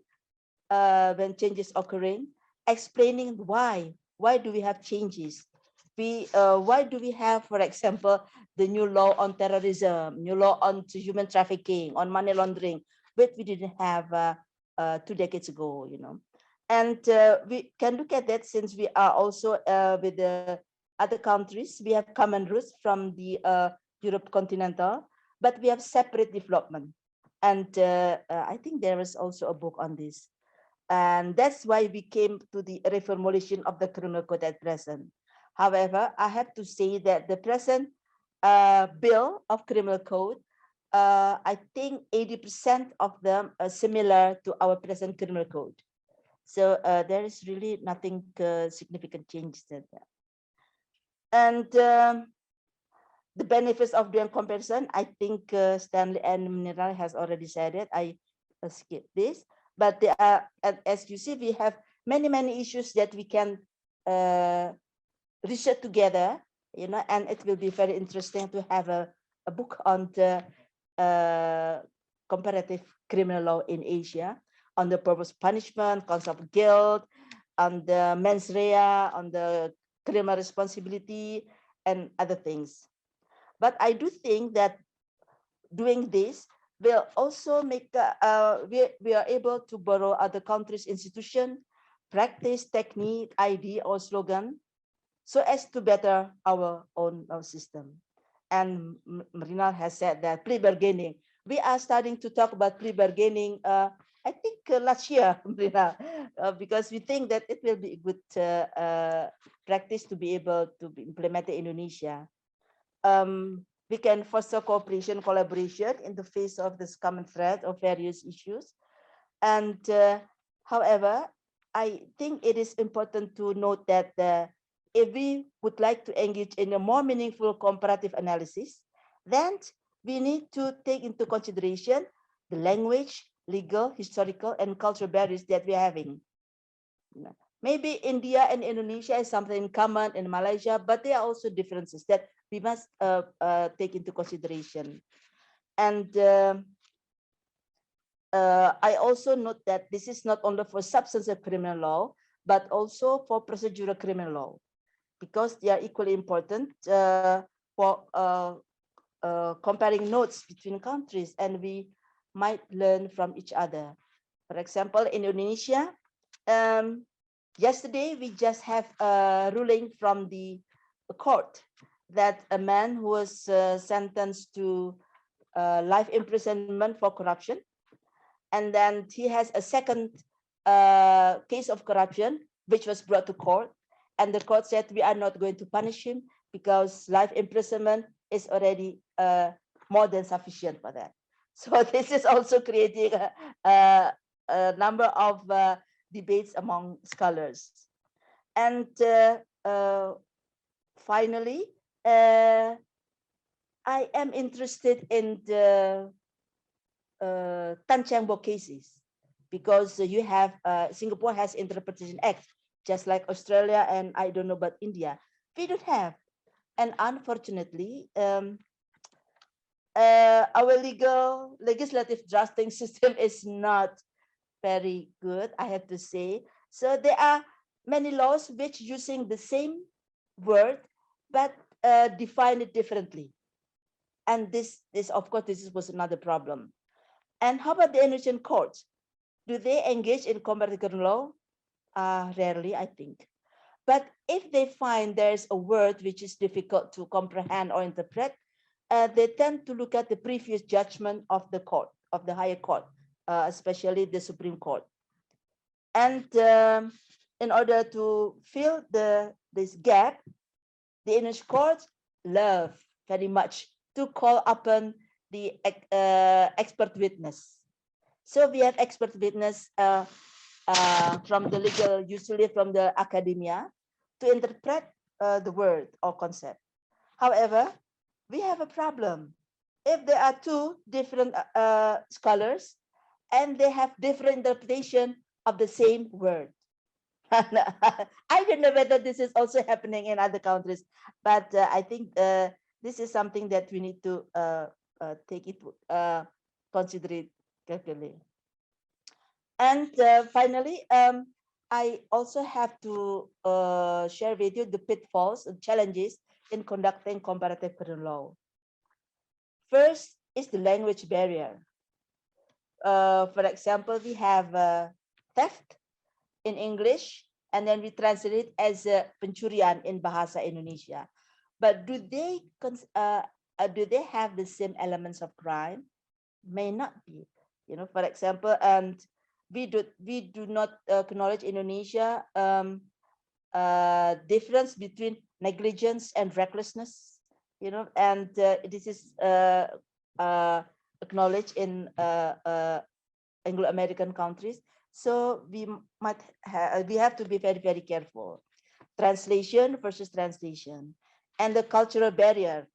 when changes occurring, explaining why do we have changes. Why do we have, for example, the new law on terrorism, new law on human trafficking, on money laundering, which we didn't have 2 decades ago, And we can look at that since we are also with the other countries. We have common roots from the Europe continental, but we have separate development. And I think there is also a book on this. And that's why we came to the reformulation of the criminal code at present. However, I have to say that the present bill of criminal code, I think 80% of them are similar to our present criminal code. So there is really nothing significant changes in that. And the benefits of doing comparison, I think Stanley and Mrinal has already said it. I skip this, but there are, as you see, we have many issues that we can research together, and it will be very interesting to have a book on the comparative criminal law in Asia, on the purpose punishment, concept of guilt, on the mens rea, on the criminal responsibility, and other things. But I do think that doing this will also make we are able to borrow other countries' institution, practice, technique, idea, or slogan, so as to better our own system. And Mrinal has said that plea bargaining. We are starting to talk about plea bargaining. I think last year, Mrinal, because we think that it will be a good practice to be able to be implemented in Indonesia. We can foster cooperation, collaboration in the face of this common threat of various issues. And however, I think it is important to note that if we would like to engage in a more meaningful comparative analysis, then we need to take into consideration the language, legal, historical, and cultural barriers that we are having. Maybe India and Indonesia is something common in Malaysia, but there are also differences that we must take into consideration. And I also note that this is not only for substantive criminal law, but also for procedural criminal law, because they are equally important for comparing notes between countries, and we might learn from each other. For example, in Indonesia, yesterday we just have a ruling from the court that a man who was sentenced to life imprisonment for corruption, and then he has a second case of corruption which was brought to court, and the court said we are not going to punish him because life imprisonment is already more than sufficient for that. So this is also creating a number of debates among scholars. And finally, I am interested in the Tan Cheng Bo cases, because you have Singapore has Interpretation Act, just like Australia, and I don't know about India. We don't have. And unfortunately, our legislative drafting system is not very good, I have to say. So there are many laws which using the same word, but define it differently. And this of course, this was another problem. And how about the Indonesian courts? Do they engage in comparative criminal law? Rarely, I think. But if they find there's a word which is difficult to comprehend or interpret, they tend to look at the previous judgment of the court, of the higher court, especially the Supreme Court. And in order to fill this gap, the English courts love very much to call upon the expert witness. So we have expert witness from the legal, usually from the academia, to interpret the word or concept. However, we have a problem. If there are two different scholars and they have different interpretation of the same word. I don't know whether this is also happening in other countries, but I think this is something that we need to take it, consider it carefully. And finally, I also have to share with you the pitfalls and challenges in conducting comparative criminal law. First is the language barrier. For example, we have theft in English, and then we translate it as pencurian in Bahasa Indonesia. But do they have the same elements of crime? May not be. You know, for example, and we do not acknowledge Indonesia difference between negligence and recklessness. You know, and this is acknowledged in Anglo-American countries. So we have to be very, very careful. Translation versus translation, and the cultural barrier.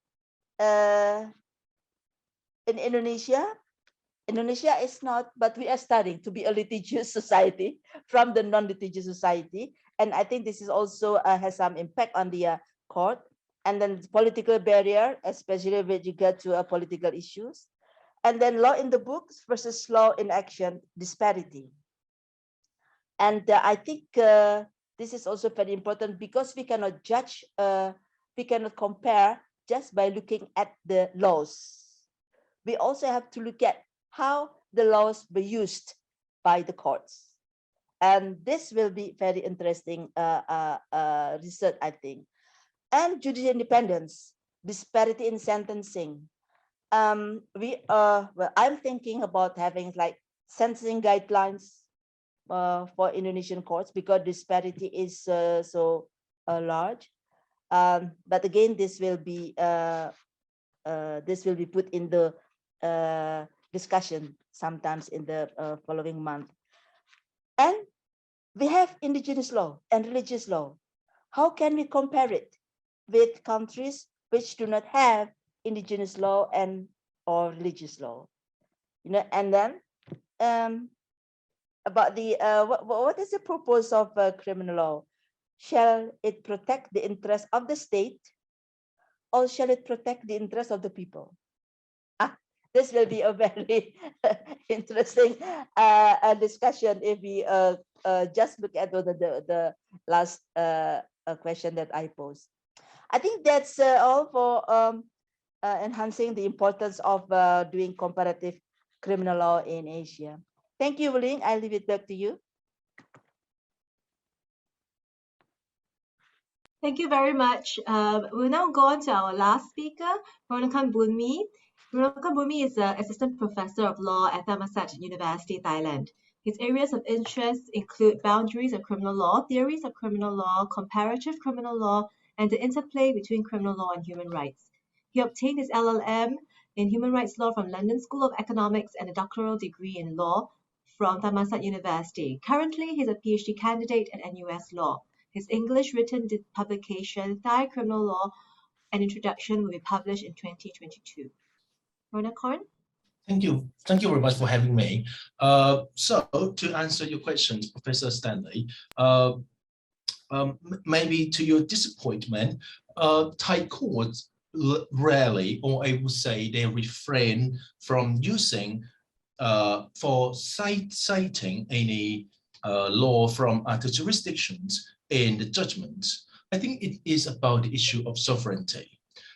In Indonesia is not, but we are starting to be a litigious society from the non-litigious society, and I think this is also has some impact on the court. And then political barrier, especially when you get to political issues, and then law in the books versus law in action disparity. And I think this is also very important, because we cannot judge, we cannot compare just by looking at the laws. We also have to look at how the laws were used by the courts. And this will be very interesting research, I think. And judicial independence, disparity in sentencing. Well, I'm thinking about having like sentencing guidelines for Indonesian courts, because disparity is so large. But again, this will be put in the discussion sometimes in the following month. And we have indigenous law and religious law. How can we compare it with countries which do not have indigenous law and or religious law? You know, and then about the what is the purpose of criminal law? Shall it protect the interest of the state, or shall it protect the interest of the people? This will be a very interesting discussion if we just look at the last question that I posed. I think that's all for enhancing the importance of doing comparative criminal law in Asia. Thank you, Ling. I'll leave it back to you. Thank you very much. We'll now go on to our last speaker, Ronnakorn Bunmee. Ronnakorn Bunmee is an assistant professor of law at Thammasat University, Thailand. His areas of interest include boundaries of criminal law, theories of criminal law, comparative criminal law, and the interplay between criminal law and human rights. He obtained his LLM in human rights law from London School of Economics and a doctoral degree in law from Thammasat University. Currently, he's a PhD candidate at NUS Law. His English written publication, Thai Criminal Law, an Introduction, will be published in 2022. Ronnakorn? Thank you. Thank you very much for having me. So to answer your questions, Professor Stanley, maybe to your disappointment, Thai courts rarely, or I would say they refrain from using for citing any law from other jurisdictions in the judgments. I think it is about the issue of sovereignty.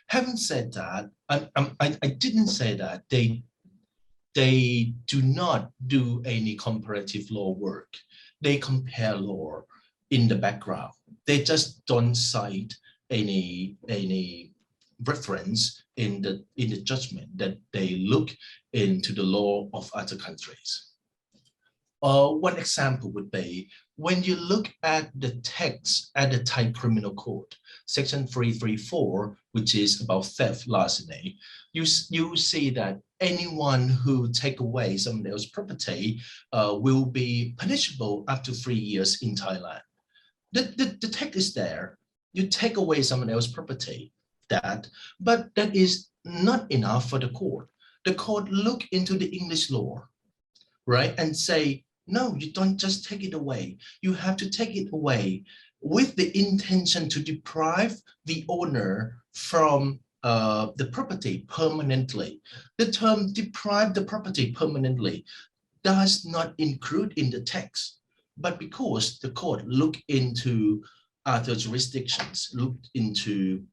Having said that, I didn't say that they do not do any comparative law work. They compare law in the background. They just don't cite any reference in the judgment that they look into the law of other countries. One example would be when you look at the text at the Thai Criminal Code, Section 334, which is about theft, larceny, you see that anyone who take away someone else's property will be punishable up to 3 years in Thailand. The text is there. You take away someone else's property, but that is not enough for the court. The court look into the English law, right, and say, no, you don't just take it away. You have to take it away with the intention to deprive the owner from the property permanently. The term deprive the property permanently does not include in the text, but because the court looked into other jurisdictions, looked into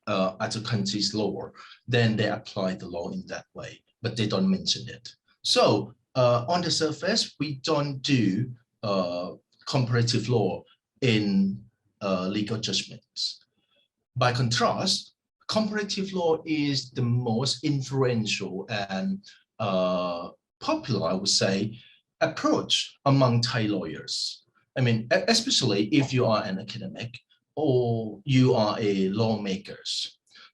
other countries' law, then they apply the law in that way, but they don't mention it. So on the surface, we don't do comparative law in legal judgments. By contrast, comparative law is the most influential and popular, I would say, approach among Thai lawyers. I mean, especially if you are an academic or you are a lawmaker.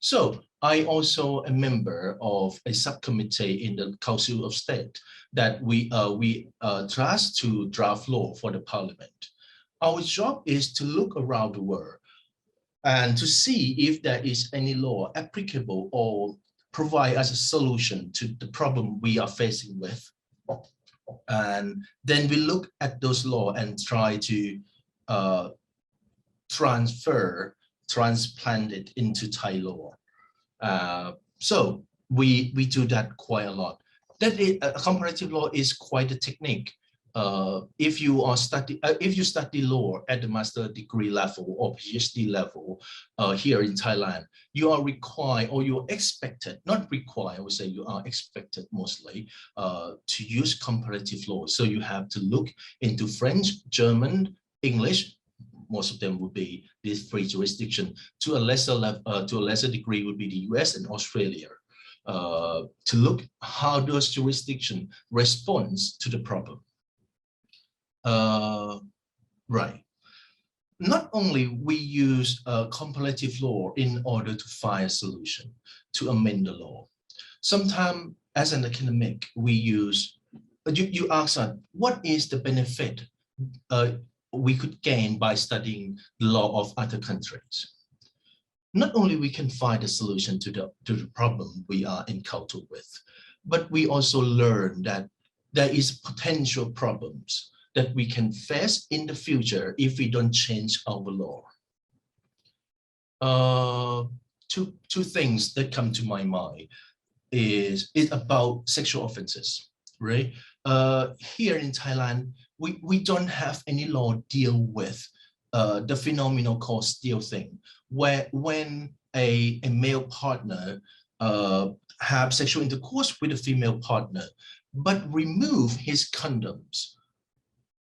So I also a member of a subcommittee in the Council of State that we tasked to draft law for the parliament. Our job is to look around the world and to see if there is any law applicable or provide us a solution to the problem we are facing with. And then we look at those laws and try to transplant it into Thai law. So we do that quite a lot. Comparative law is quite a technique. If you study law at the master degree level or PhD level here in Thailand, you are required, or you're expected, not required, I would say you are expected mostly to use comparative law. So you have to look into French, German, English. Most of them would be these three jurisdictions. To a lesser degree would be the US and Australia. To look how those jurisdictions responds to the problem. Right. Not only we use comparative law in order to find a solution, to amend the law. Sometimes as an academic, we use, you ask us, what is the benefit we could gain by studying the law of other countries? Not only we can find a solution to the problem we are encountered with, but we also learn that there is potential problems that we can face in the future if we don't change our law. Two things that come to my mind is about sexual offenses, right? Here in Thailand, we don't have any law deal with the phenomenon called steal thing, where when a male partner have sexual intercourse with a female partner, but remove his condoms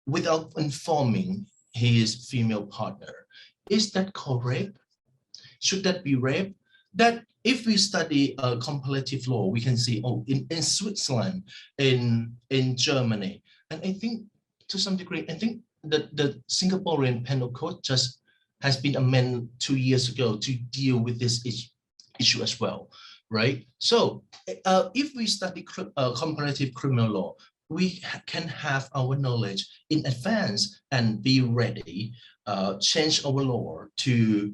without informing his female partner. Is that called rape? Should that be rape? That if we study comparative law, we can see, oh, in Switzerland, in Germany, and I think to some degree, I think that the Singaporean Penal Code just has been amended 2 years ago to deal with this issue as well, right? So if we study comparative criminal law, we can have our knowledge in advance and be ready, change our law to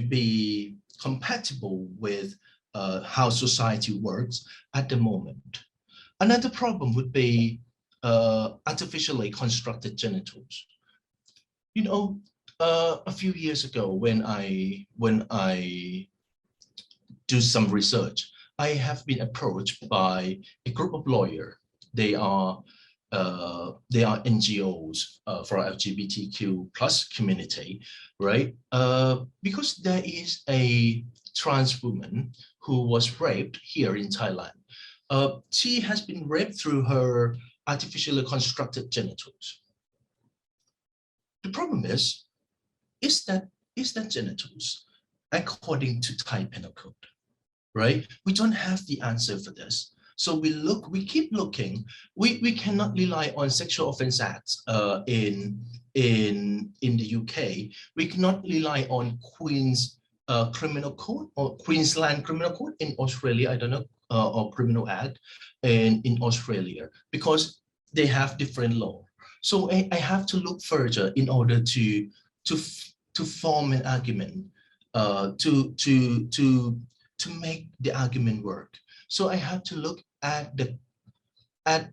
be compatible with how society works at the moment. Another problem would be artificially constructed genitals. You know, a few years ago when I do some research, I have been approached by a group of lawyers. They are NGOs for LGBTQ+ community, right? Because there is a trans woman who was raped here in Thailand. She has been raped through her artificially constructed genitals. The problem is that genitals according to Thai Penal Code, right? We don't have the answer for this. So we keep looking. We cannot rely on Sexual Offence Acts in the UK. We cannot rely on Queen's Criminal Code or Queensland Criminal Code in Australia. I don't know, or Criminal Act in Australia, because they have different law. So I have to look further in order to form an argument, to make the argument work. So I have to look at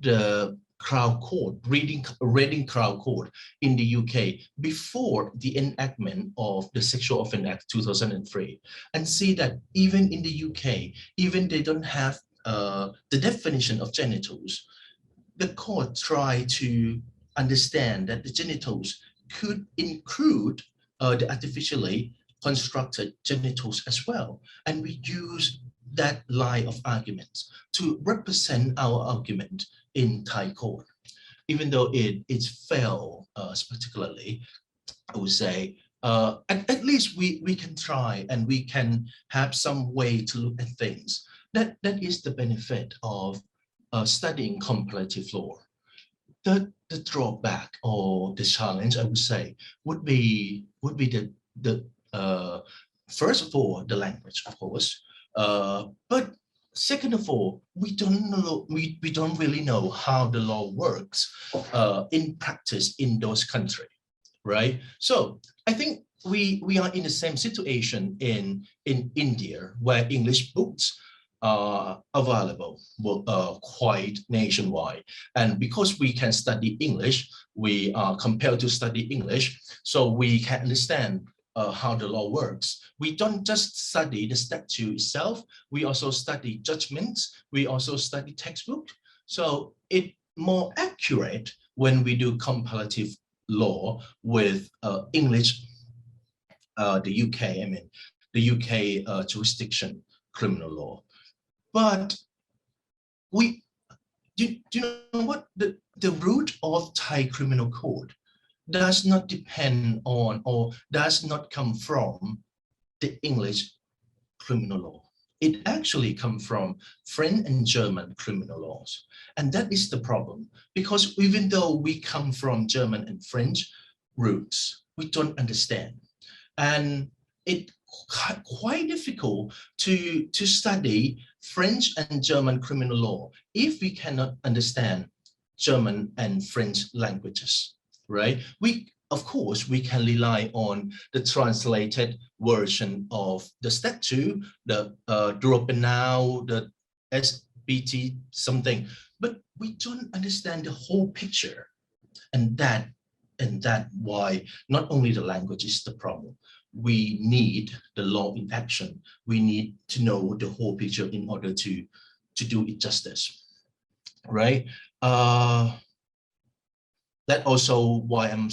the Crown Court, Reading Crown Court in the UK before the enactment of the Sexual Offence Act 2003, and see that even in the UK, even they don't have the definition of genitals, the court tried to understand that the genitals could include the artificially constructed genitals as well. And we use that line of arguments to represent our argument in Thai court. Even though it's failed particularly, I would say, at least we can try and we can have some way to look at things. That is the benefit of studying comparative law. The drawback or the challenge, I would say, would be the first of all, the language, of course, but second of all, we don't really know how the law works in practice in those countries, right? So I think we are in the same situation in India, where English books are available quite nationwide. And because we can study English, we are compelled to study English, so we can understand how the law works. We don't just study the statute itself, we also study judgments, we also study textbook. So it's more accurate when we do comparative law with English, the UK, I mean, the UK jurisdiction criminal law. But do you know what? The root of Thai criminal code does not depend on or does not come from the English criminal law. It actually comes from French and German criminal laws. And that is the problem, because even though we come from German and French roots, we don't understand. And it's quite difficult to study French and German criminal law if we cannot understand German and French languages, right? Of course, we can rely on the translated version of the statute, the droit pénal, the BT something, but we don't understand the whole picture. And that why not only the language is the problem. We need the law in action. We need to know the whole picture in order to do it justice, right? That also why I'm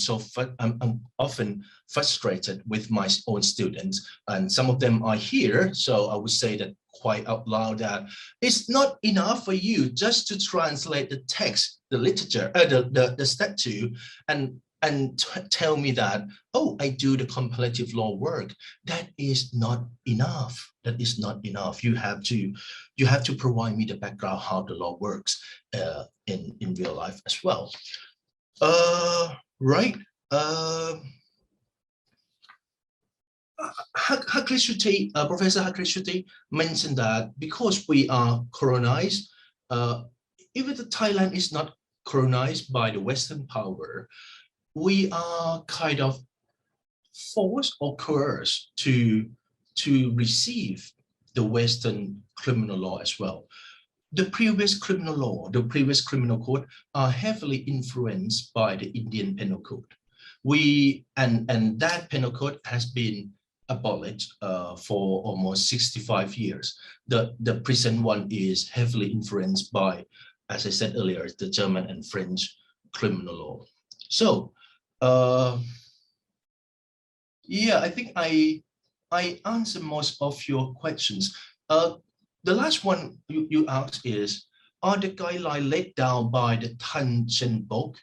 often frustrated with my own students, and some of them are here, so I would say that quite out loud that it's not enough for you just to translate the text, the literature, the statute, and tell me that, oh, I do the comparative law work. That is not enough. That is not enough. You have to provide me the background how the law works in real life as well. Right. Harkristuti, Professor Harkristuti mentioned that because we are colonized, even the Thailand is not colonized by the Western power, we are kind of forced or coerced to receive the Western criminal law as well. The previous criminal law, the previous criminal code are heavily influenced by the Indian penal code. And that penal code has been abolished for almost 65 years. The present one is heavily influenced by, as I said earlier, the German and French criminal law. So, yeah, I think I answered most of your questions. The last one you asked is, are the guidelines laid down by the Tan Chen Bok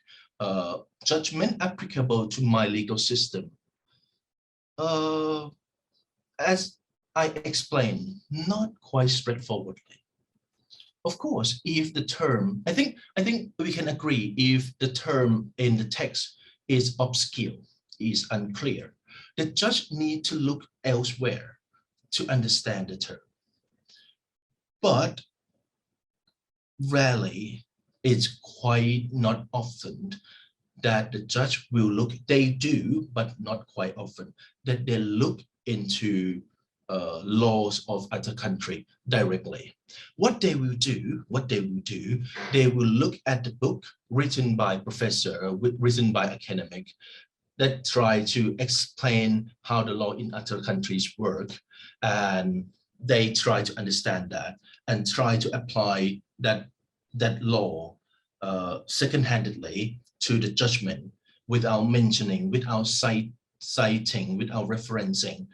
judgment applicable to my legal system? As I explained, not quite straightforwardly. Of course, if the term, I think we can agree, if the term in the text is obscure, is unclear, the judge need to look elsewhere to understand the term. But rarely, it's quite not often that the judge will look, they do, but not quite often, that they look into laws of other country directly. What they will do, they will look at the book written by professor, written by academic, that try to explain how the law in other countries work, and they try to understand that and try to apply that law second-handedly to the judgment without mentioning, without citing, without referencing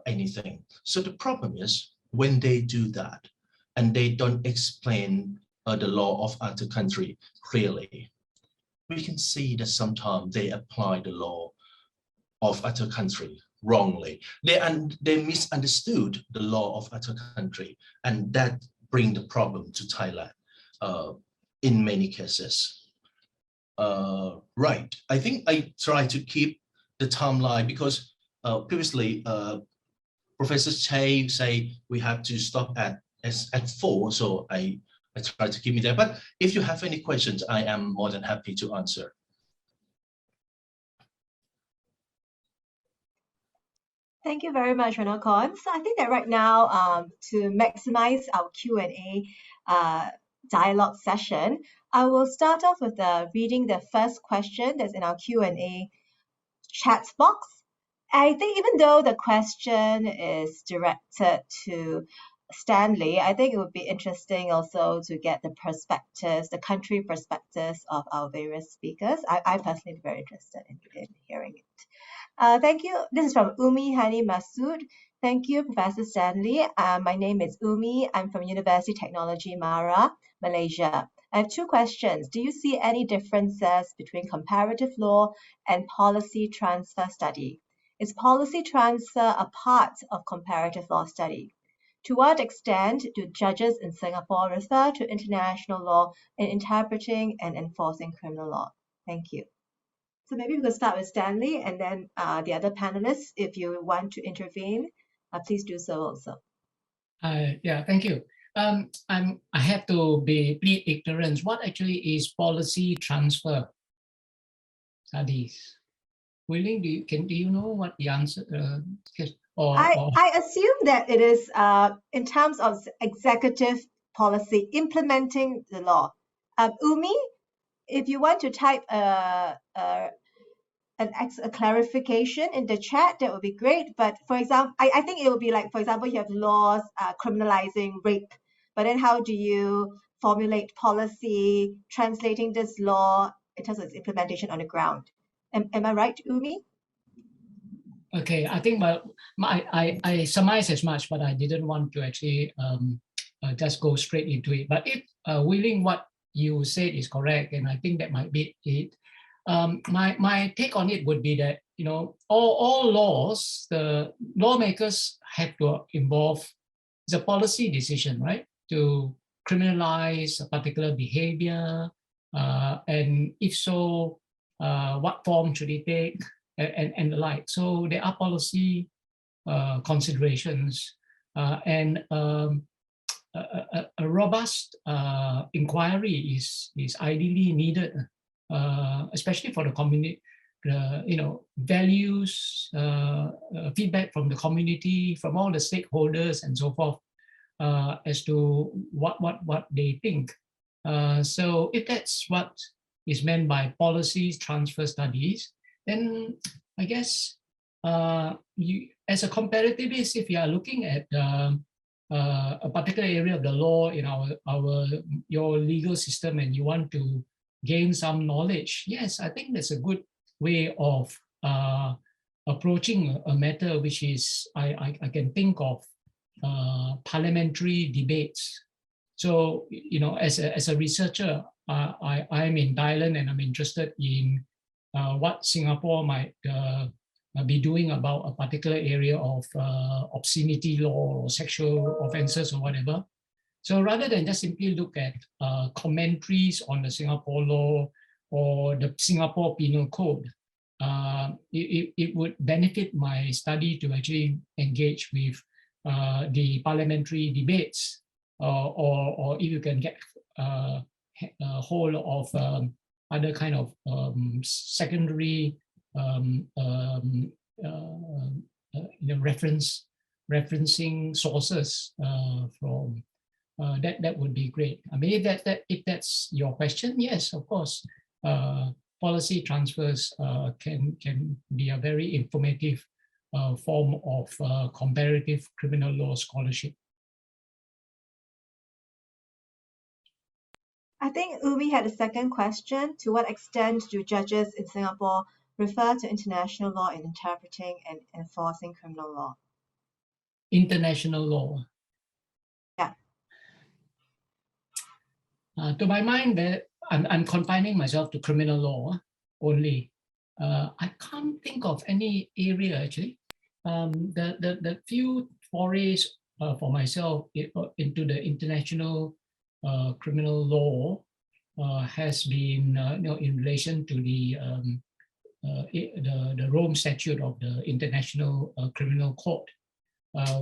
anything. So the problem is when they do that and they don't explain the law of other country clearly, we can see that sometimes they apply the law of other country wrongly. They misunderstood the law of other country, and that bring the problem to Thailand in many cases. Right, I think I try to keep the timeline because previously Professor Cheah say we have to stop at 4, so I try to keep me there. But if you have any questions, I am more than happy to answer. Thank you very much, Ronnakorn. So I think that right now, to maximize our Q&A dialogue session, I will start off with reading the first question that's in our Q&A chat box. I think even though the question is directed to Stanley, I think it would be interesting also to get the perspectives, the country perspectives of our various speakers. I personally am very interested in hearing it. Thank you. This is from Umi Hani Masood. Thank you, Professor Stanley. My name is Umi. I'm from University Technology Mara, Malaysia. I have 2 questions. Do you see any differences between comparative law and policy transfer study? Is policy transfer a part of comparative law study? To what extent do judges in Singapore refer to international law in interpreting and enforcing criminal law? Thank you. So maybe we could start with Stanley, and then the other panelists, if you want to intervene, please do so also. Yeah, thank you. I have to be plead ignorance. What actually is policy transfer studies? Ling, do you know what the answer? I assume that it is in terms of executive policy implementing the law. Umi, if you want to type a clarification in the chat, that would be great. But for example, I think it would be like, for example, you have laws criminalizing rape, but then how do you formulate policy translating this law in terms of its implementation on the ground? Am I right, Umi? Okay, I think I surmised as much, but I didn't want to actually just go straight into it. But if Willing, what you said is correct, and I think that might be it. My take on it would be that, you know, all laws, the lawmakers have to involve the policy decision, right, to criminalize a particular behavior, and if so, what form should it take, and the like. So there are policy considerations, and a robust inquiry is ideally needed, especially for the community, you know, values, feedback from the community, from all the stakeholders and so forth, as to what they think. So if that's what is meant by policy transfer studies, then I guess you, as a comparativist, if you are looking at a particular area of the law in your legal system and you want to gain some knowledge, yes, I think that's a good way of approaching a matter, which is I can think of parliamentary debates. So, you know, as a researcher, I'm in Thailand and I'm interested in what Singapore might be doing about a particular area of obscenity law or sexual offenses or whatever. So rather than just simply look at commentaries on the Singapore law or the Singapore Penal Code, it would benefit my study to actually engage with the parliamentary debates, or if you can get a hold of other kind of secondary referencing sources from that would be great. I mean, if that's your question, yes, of course, policy transfers can be a very informative form of comparative criminal law scholarship. I think Umi had a second question. To what extent do judges in Singapore refer to international law in interpreting and enforcing criminal law? International law. Yeah. To my mind, I'm confining myself to criminal law only. I can't think of any area actually. The few forays for myself into the international criminal law has been in relation to the Rome Statute of the International Criminal Court,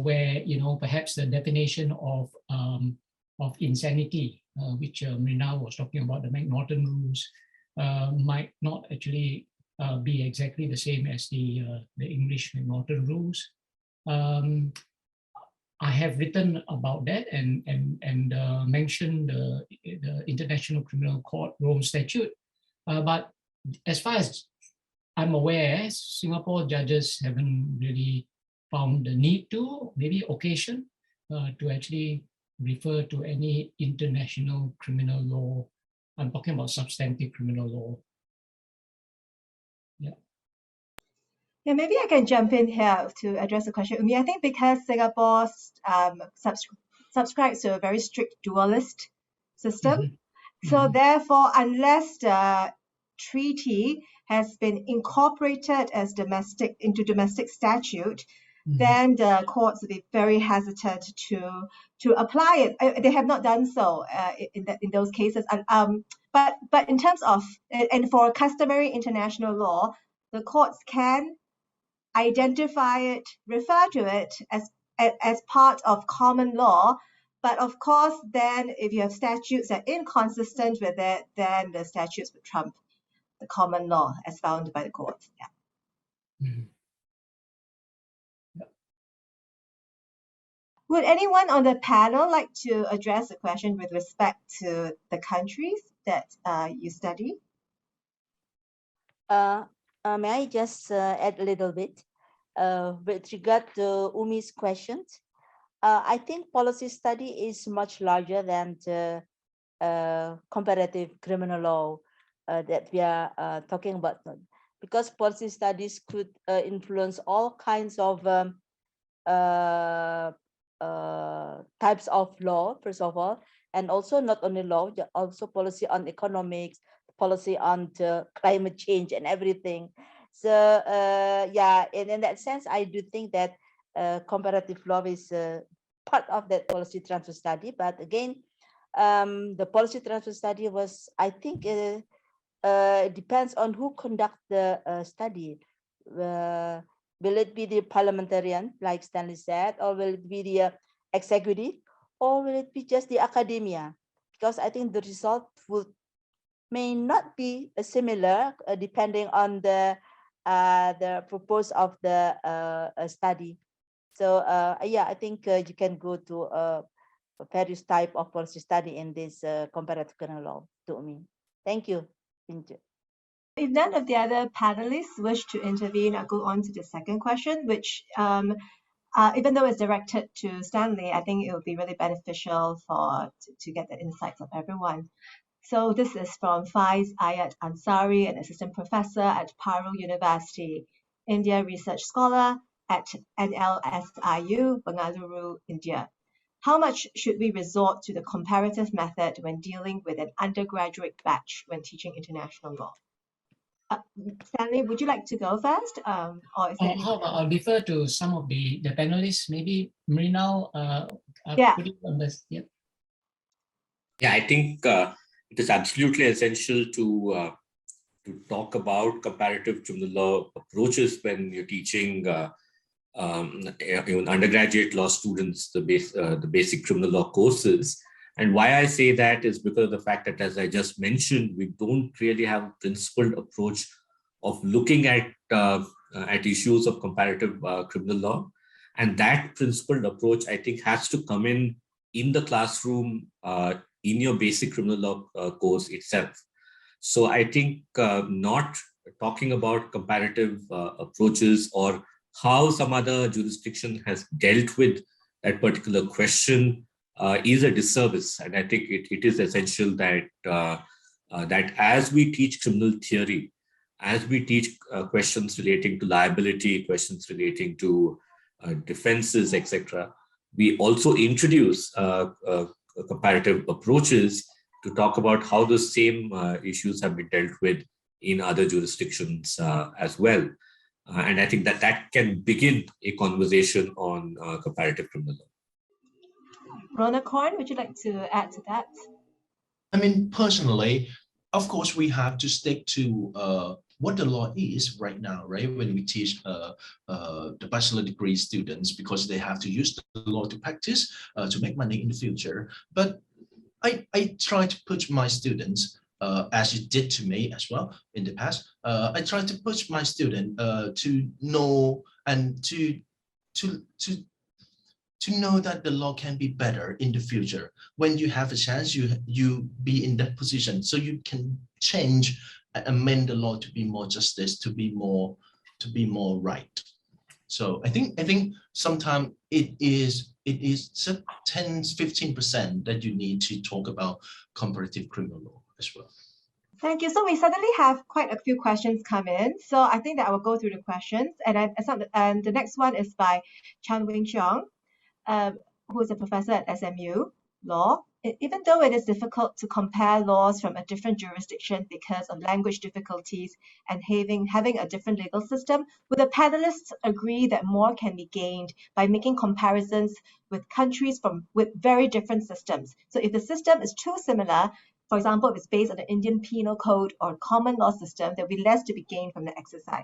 where perhaps the definition of insanity, which Mrinal was talking about, the McNaughton rules, might not actually be exactly the same as the English McNaughton rules. I have written about that and mentioned the International Criminal Court Rome Statute, but as far as I'm aware, Singapore judges haven't really found the need to, maybe occasion, to actually refer to any international criminal law. I'm talking about substantive criminal law. Yeah. Yeah, maybe I can jump in here to address the question. I mean, I think because Singapore subscribes to a very strict dualist system, so therefore, unless the treaty has been incorporated as into domestic statute, then the courts will be very hesitant to apply it. They have not done so in those cases. But in terms of, and for customary international law, the courts can identify it, refer to it as part of common law. But of course, then if you have statutes that are inconsistent with it, then the statutes would trump the common law as found by the courts. Yeah. Would anyone on the panel like to address a question with respect to the countries that you study? May I just add a little bit with regard to Umi's questions? I think policy study is much larger than the comparative criminal law that we are talking about, because policy studies could influence all kinds of types of law, first of all, and also not only law, also policy on economics, policy on the climate change and everything. So yeah, and in that sense, I do think that comparative law is part of that policy transfer study. But again, the policy transfer study was, I think, depends on who conduct the study. Will it be the parliamentarian, like Stanley said, or will it be the executive, or will it be just the academia? Because I think the result may not be similar depending on the purpose of the study. So yeah, I think you can go to various type of policy study in this comparative criminal law to me. Thank you. If none of the other panelists wish to intervene, I'll go on to the second question, which even though it's directed to Stanley, I think it would be really beneficial to get the insights of everyone. So this is from Faiz Ayat Ansari, an assistant professor at Paru University, India research scholar at NLSIU, Bengaluru, India. How much should we resort to the comparative method when dealing with an undergraduate batch when teaching international law? Stanley, would you like to go first? Or is there I'll defer to some of the panelists. Maybe Mrinal, yeah. put it on this. Yeah. Yeah, I think it is absolutely essential to talk about comparative criminal law approaches when you're teaching even undergraduate law students the basic criminal law courses. And why I say that is because of the fact that, as I just mentioned, we don't really have a principled approach of looking at issues of comparative criminal law. And that principled approach, I think, has to come in the classroom in your basic criminal law course itself. So I think not talking about comparative approaches or how some other jurisdiction has dealt with that particular question is a disservice. And I think it is essential that that as we teach criminal theory, as we teach questions relating to liability, questions relating to defenses, etc., we also introduce comparative approaches to talk about how the same issues have been dealt with in other jurisdictions as well. And I think that can begin a conversation on comparative criminal law. Ronnakorn, would you like to add to that? I mean, personally, of course, we have to stick to what the law is right now, right? When we teach the bachelor degree students, because they have to use the law to practice to make money in the future. But I try to push my students, as you did to me as well in the past. I try to push my student to know and to know that the law can be better in the future. When you have a chance, you be in that position, so you can change and amend the law to be more justice, to be more right. So I think sometimes it is 10-15% that you need to talk about comparative criminal law as well. Thank you. So we suddenly have quite a few questions come in. So I think that I will go through the questions. And the next one is by Chan Wing Cheong, who is a professor at SMU Law. Even though it is difficult to compare laws from a different jurisdiction because of language difficulties and having a different legal system, would the panelists agree that more can be gained by making comparisons with countries with very different systems? So if the system is too similar, for example, if it's based on the Indian Penal Code or common law system, there'll be less to be gained from the exercise.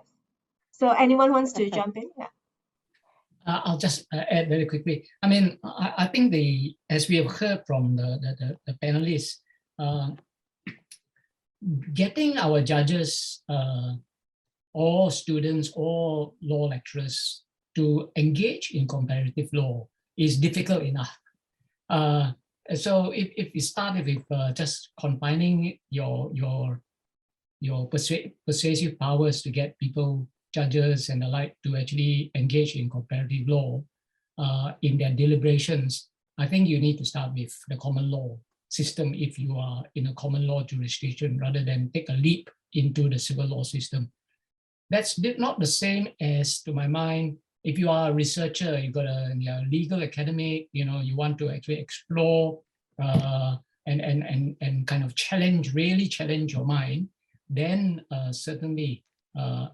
So anyone wants to jump in? Yeah. I'll just add very quickly. I mean, I think as we have heard from the panelists, getting our judges or students or law lecturers to engage in comparative law is difficult enough. So if we start with just confining your persuasive powers to get people, judges and the like, to actually engage in comparative law in their deliberations, I think you need to start with the common law system if you are in a common law jurisdiction, rather than take a leap into the civil law system. That's not the same as, to my mind, if you are a researcher, you got a legal academic, you want to actually explore and kind of really challenge your mind, then certainly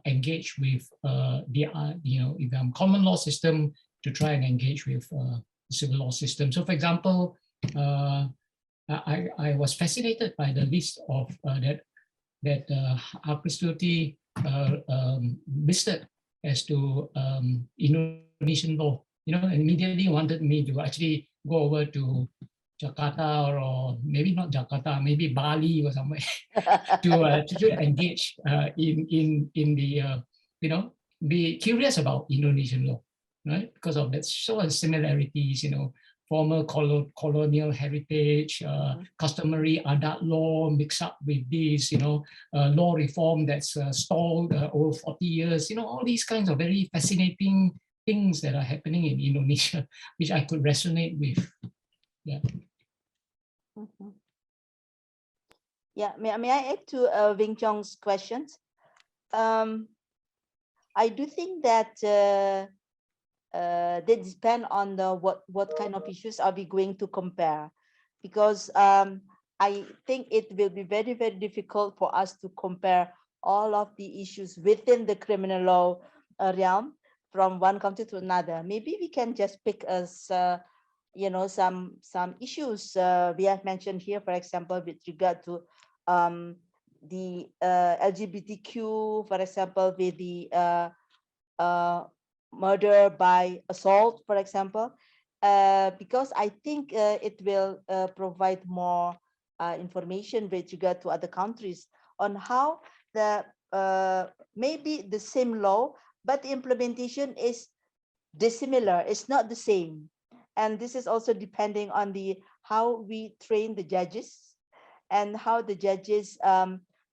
engage with if I'm common law system, to try and engage with the civil law system. So, for example, I was fascinated by the list of that Harkristuti listed as to Indonesian law. And immediately wanted me to actually go over to Jakarta, or maybe not Jakarta, maybe Bali or somewhere, to engage in the be curious about Indonesian law, right? Because of that sort of similarities, former colonial heritage, customary adat law mixed up with this, law reform that's stalled over 40 years, all these kinds of very fascinating things that are happening in Indonesia, which I could resonate with. Yeah. Yeah, may I add to Wing Chong's questions? I do think that they depend on what kind of issues are we going to compare, because I think it will be very, very difficult for us to compare all of the issues within the criminal law realm from one country to another. Maybe we can just pick as some issues we have mentioned here, for example, with regard to the LGBTQ, for example, with the murder by assault, for example, because I think it will provide more information with regard to other countries on how the maybe the same law, but the implementation is dissimilar. It's not the same. And this is also depending on how we train the judges and how the judges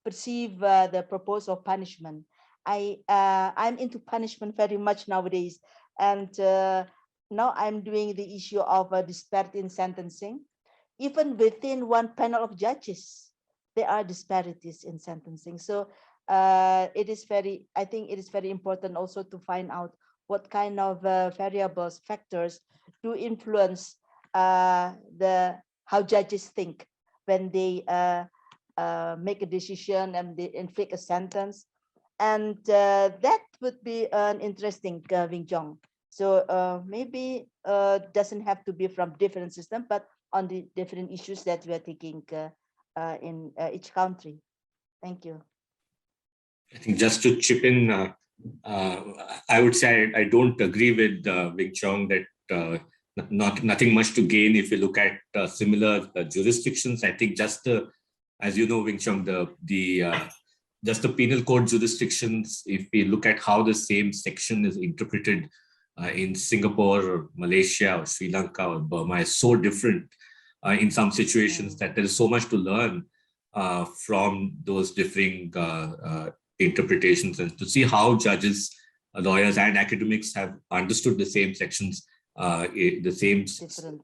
perceive the purpose of punishment. I'm into punishment very much nowadays, and now I'm doing the issue of disparity in sentencing. Even within one panel of judges, there are disparities in sentencing. So I think it is very important also to find out what kind of variables, factors do influence how judges think when they make a decision and they inflict a sentence. And that would be an interesting Wing Chong. So maybe doesn't have to be from different systems, but on the different issues that we are taking in each country. Thank you. I think just to chip in, I would say I don't agree with Wing Chong that nothing much to gain if you look at similar jurisdictions. I think just as you know, Wing Chong, just the penal code jurisdictions, if we look at how the same section is interpreted in Singapore or Malaysia or Sri Lanka or Burma, is so different in some situations that there is so much to learn from those differing interpretations, and to see how judges, lawyers and academics have understood the same sections,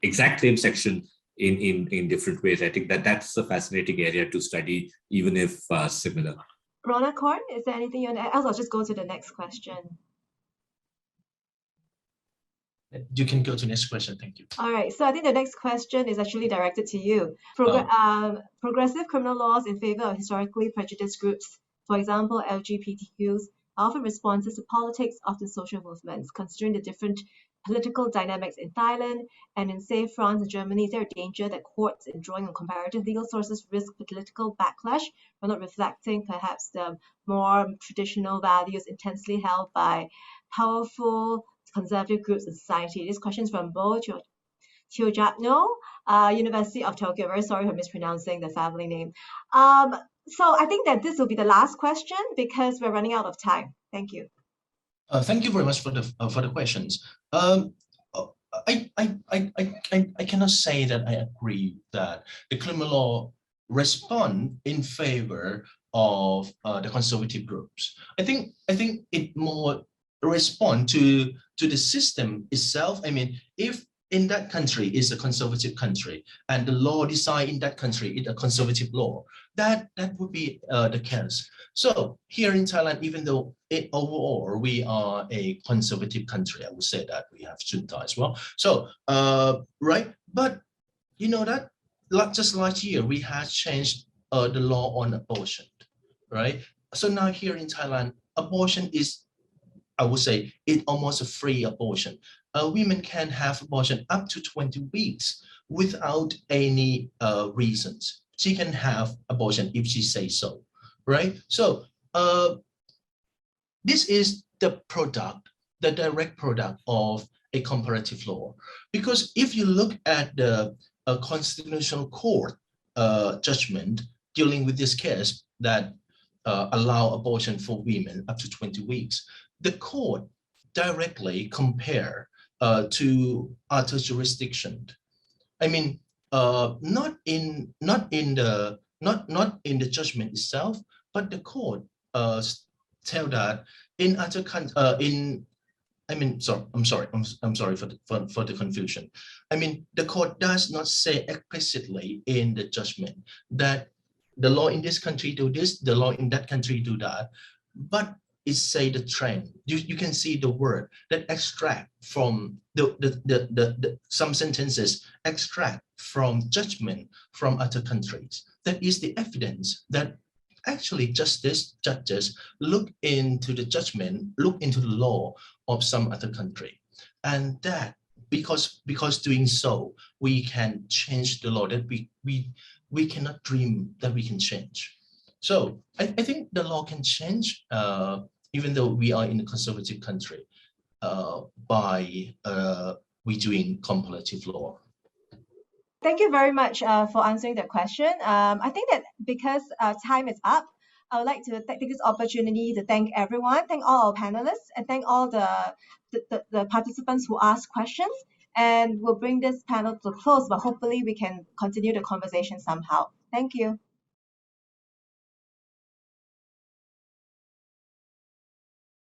exact same section in different ways. I think that's a fascinating area to study, even if similar. Ronnakorn, is there anything you want to add? Else I'll just go to the next question. You can go to the next question. Thank you. All right. So I think the next question is actually directed to you. Progressive criminal laws in favor of historically prejudiced groups, for example, LGBTQs, are often responses to politics, often social movements. Considering the different political dynamics in Thailand and in, say, France and Germany, is there a danger that courts, in drawing on comparative legal sources, risk political backlash for not reflecting perhaps the more traditional values intensely held by powerful conservative groups in society? This question is from Bo Teojatno, University of Tokyo. Very sorry for mispronouncing the family name. So I think that this will be the last question because we're running out of time. Thank you. Thank you very much for the questions. I cannot say that I agree that the criminal law respond in favor of the conservative groups. I think it more respond to the system itself. I mean, if in that country is a conservative country and the law design in that country is a conservative law, that would be the case. So here in Thailand, even though overall we are a conservative country, I would say that we have junta as well. So right, but you know that just last year we had changed the law on abortion, right? So now here in Thailand, abortion is, I would say, it's almost a free abortion. Women can have abortion up to 20 weeks without any reasons. She can have abortion if she says so, right? So this is the product, the direct product of a comparative law. Because if you look at the Constitutional Court judgment dealing with this case that allow abortion for women up to 20 weeks, the court directly compare to other jurisdiction. I mean, not in the judgment itself, but the court tell that in other I'm sorry for the confusion. I mean, the court does not say explicitly in the judgment that the law in this country do this, the law in that country do that, but it say the trend. You can see the word that extract from some sentences extract from judgment from other countries. That is the evidence that actually judges look into the judgment, look into the law of some other country, and that because doing so we can change the law that we cannot dream that we can change. So I think the law can change even though we are in a conservative country by we doing comparative law. Thank you very much for answering that question. I think that because time is up, I would like to take this opportunity to thank everyone, thank all our panelists, and thank all the participants who asked questions. And we'll bring this panel to a close, but hopefully we can continue the conversation somehow. Thank you.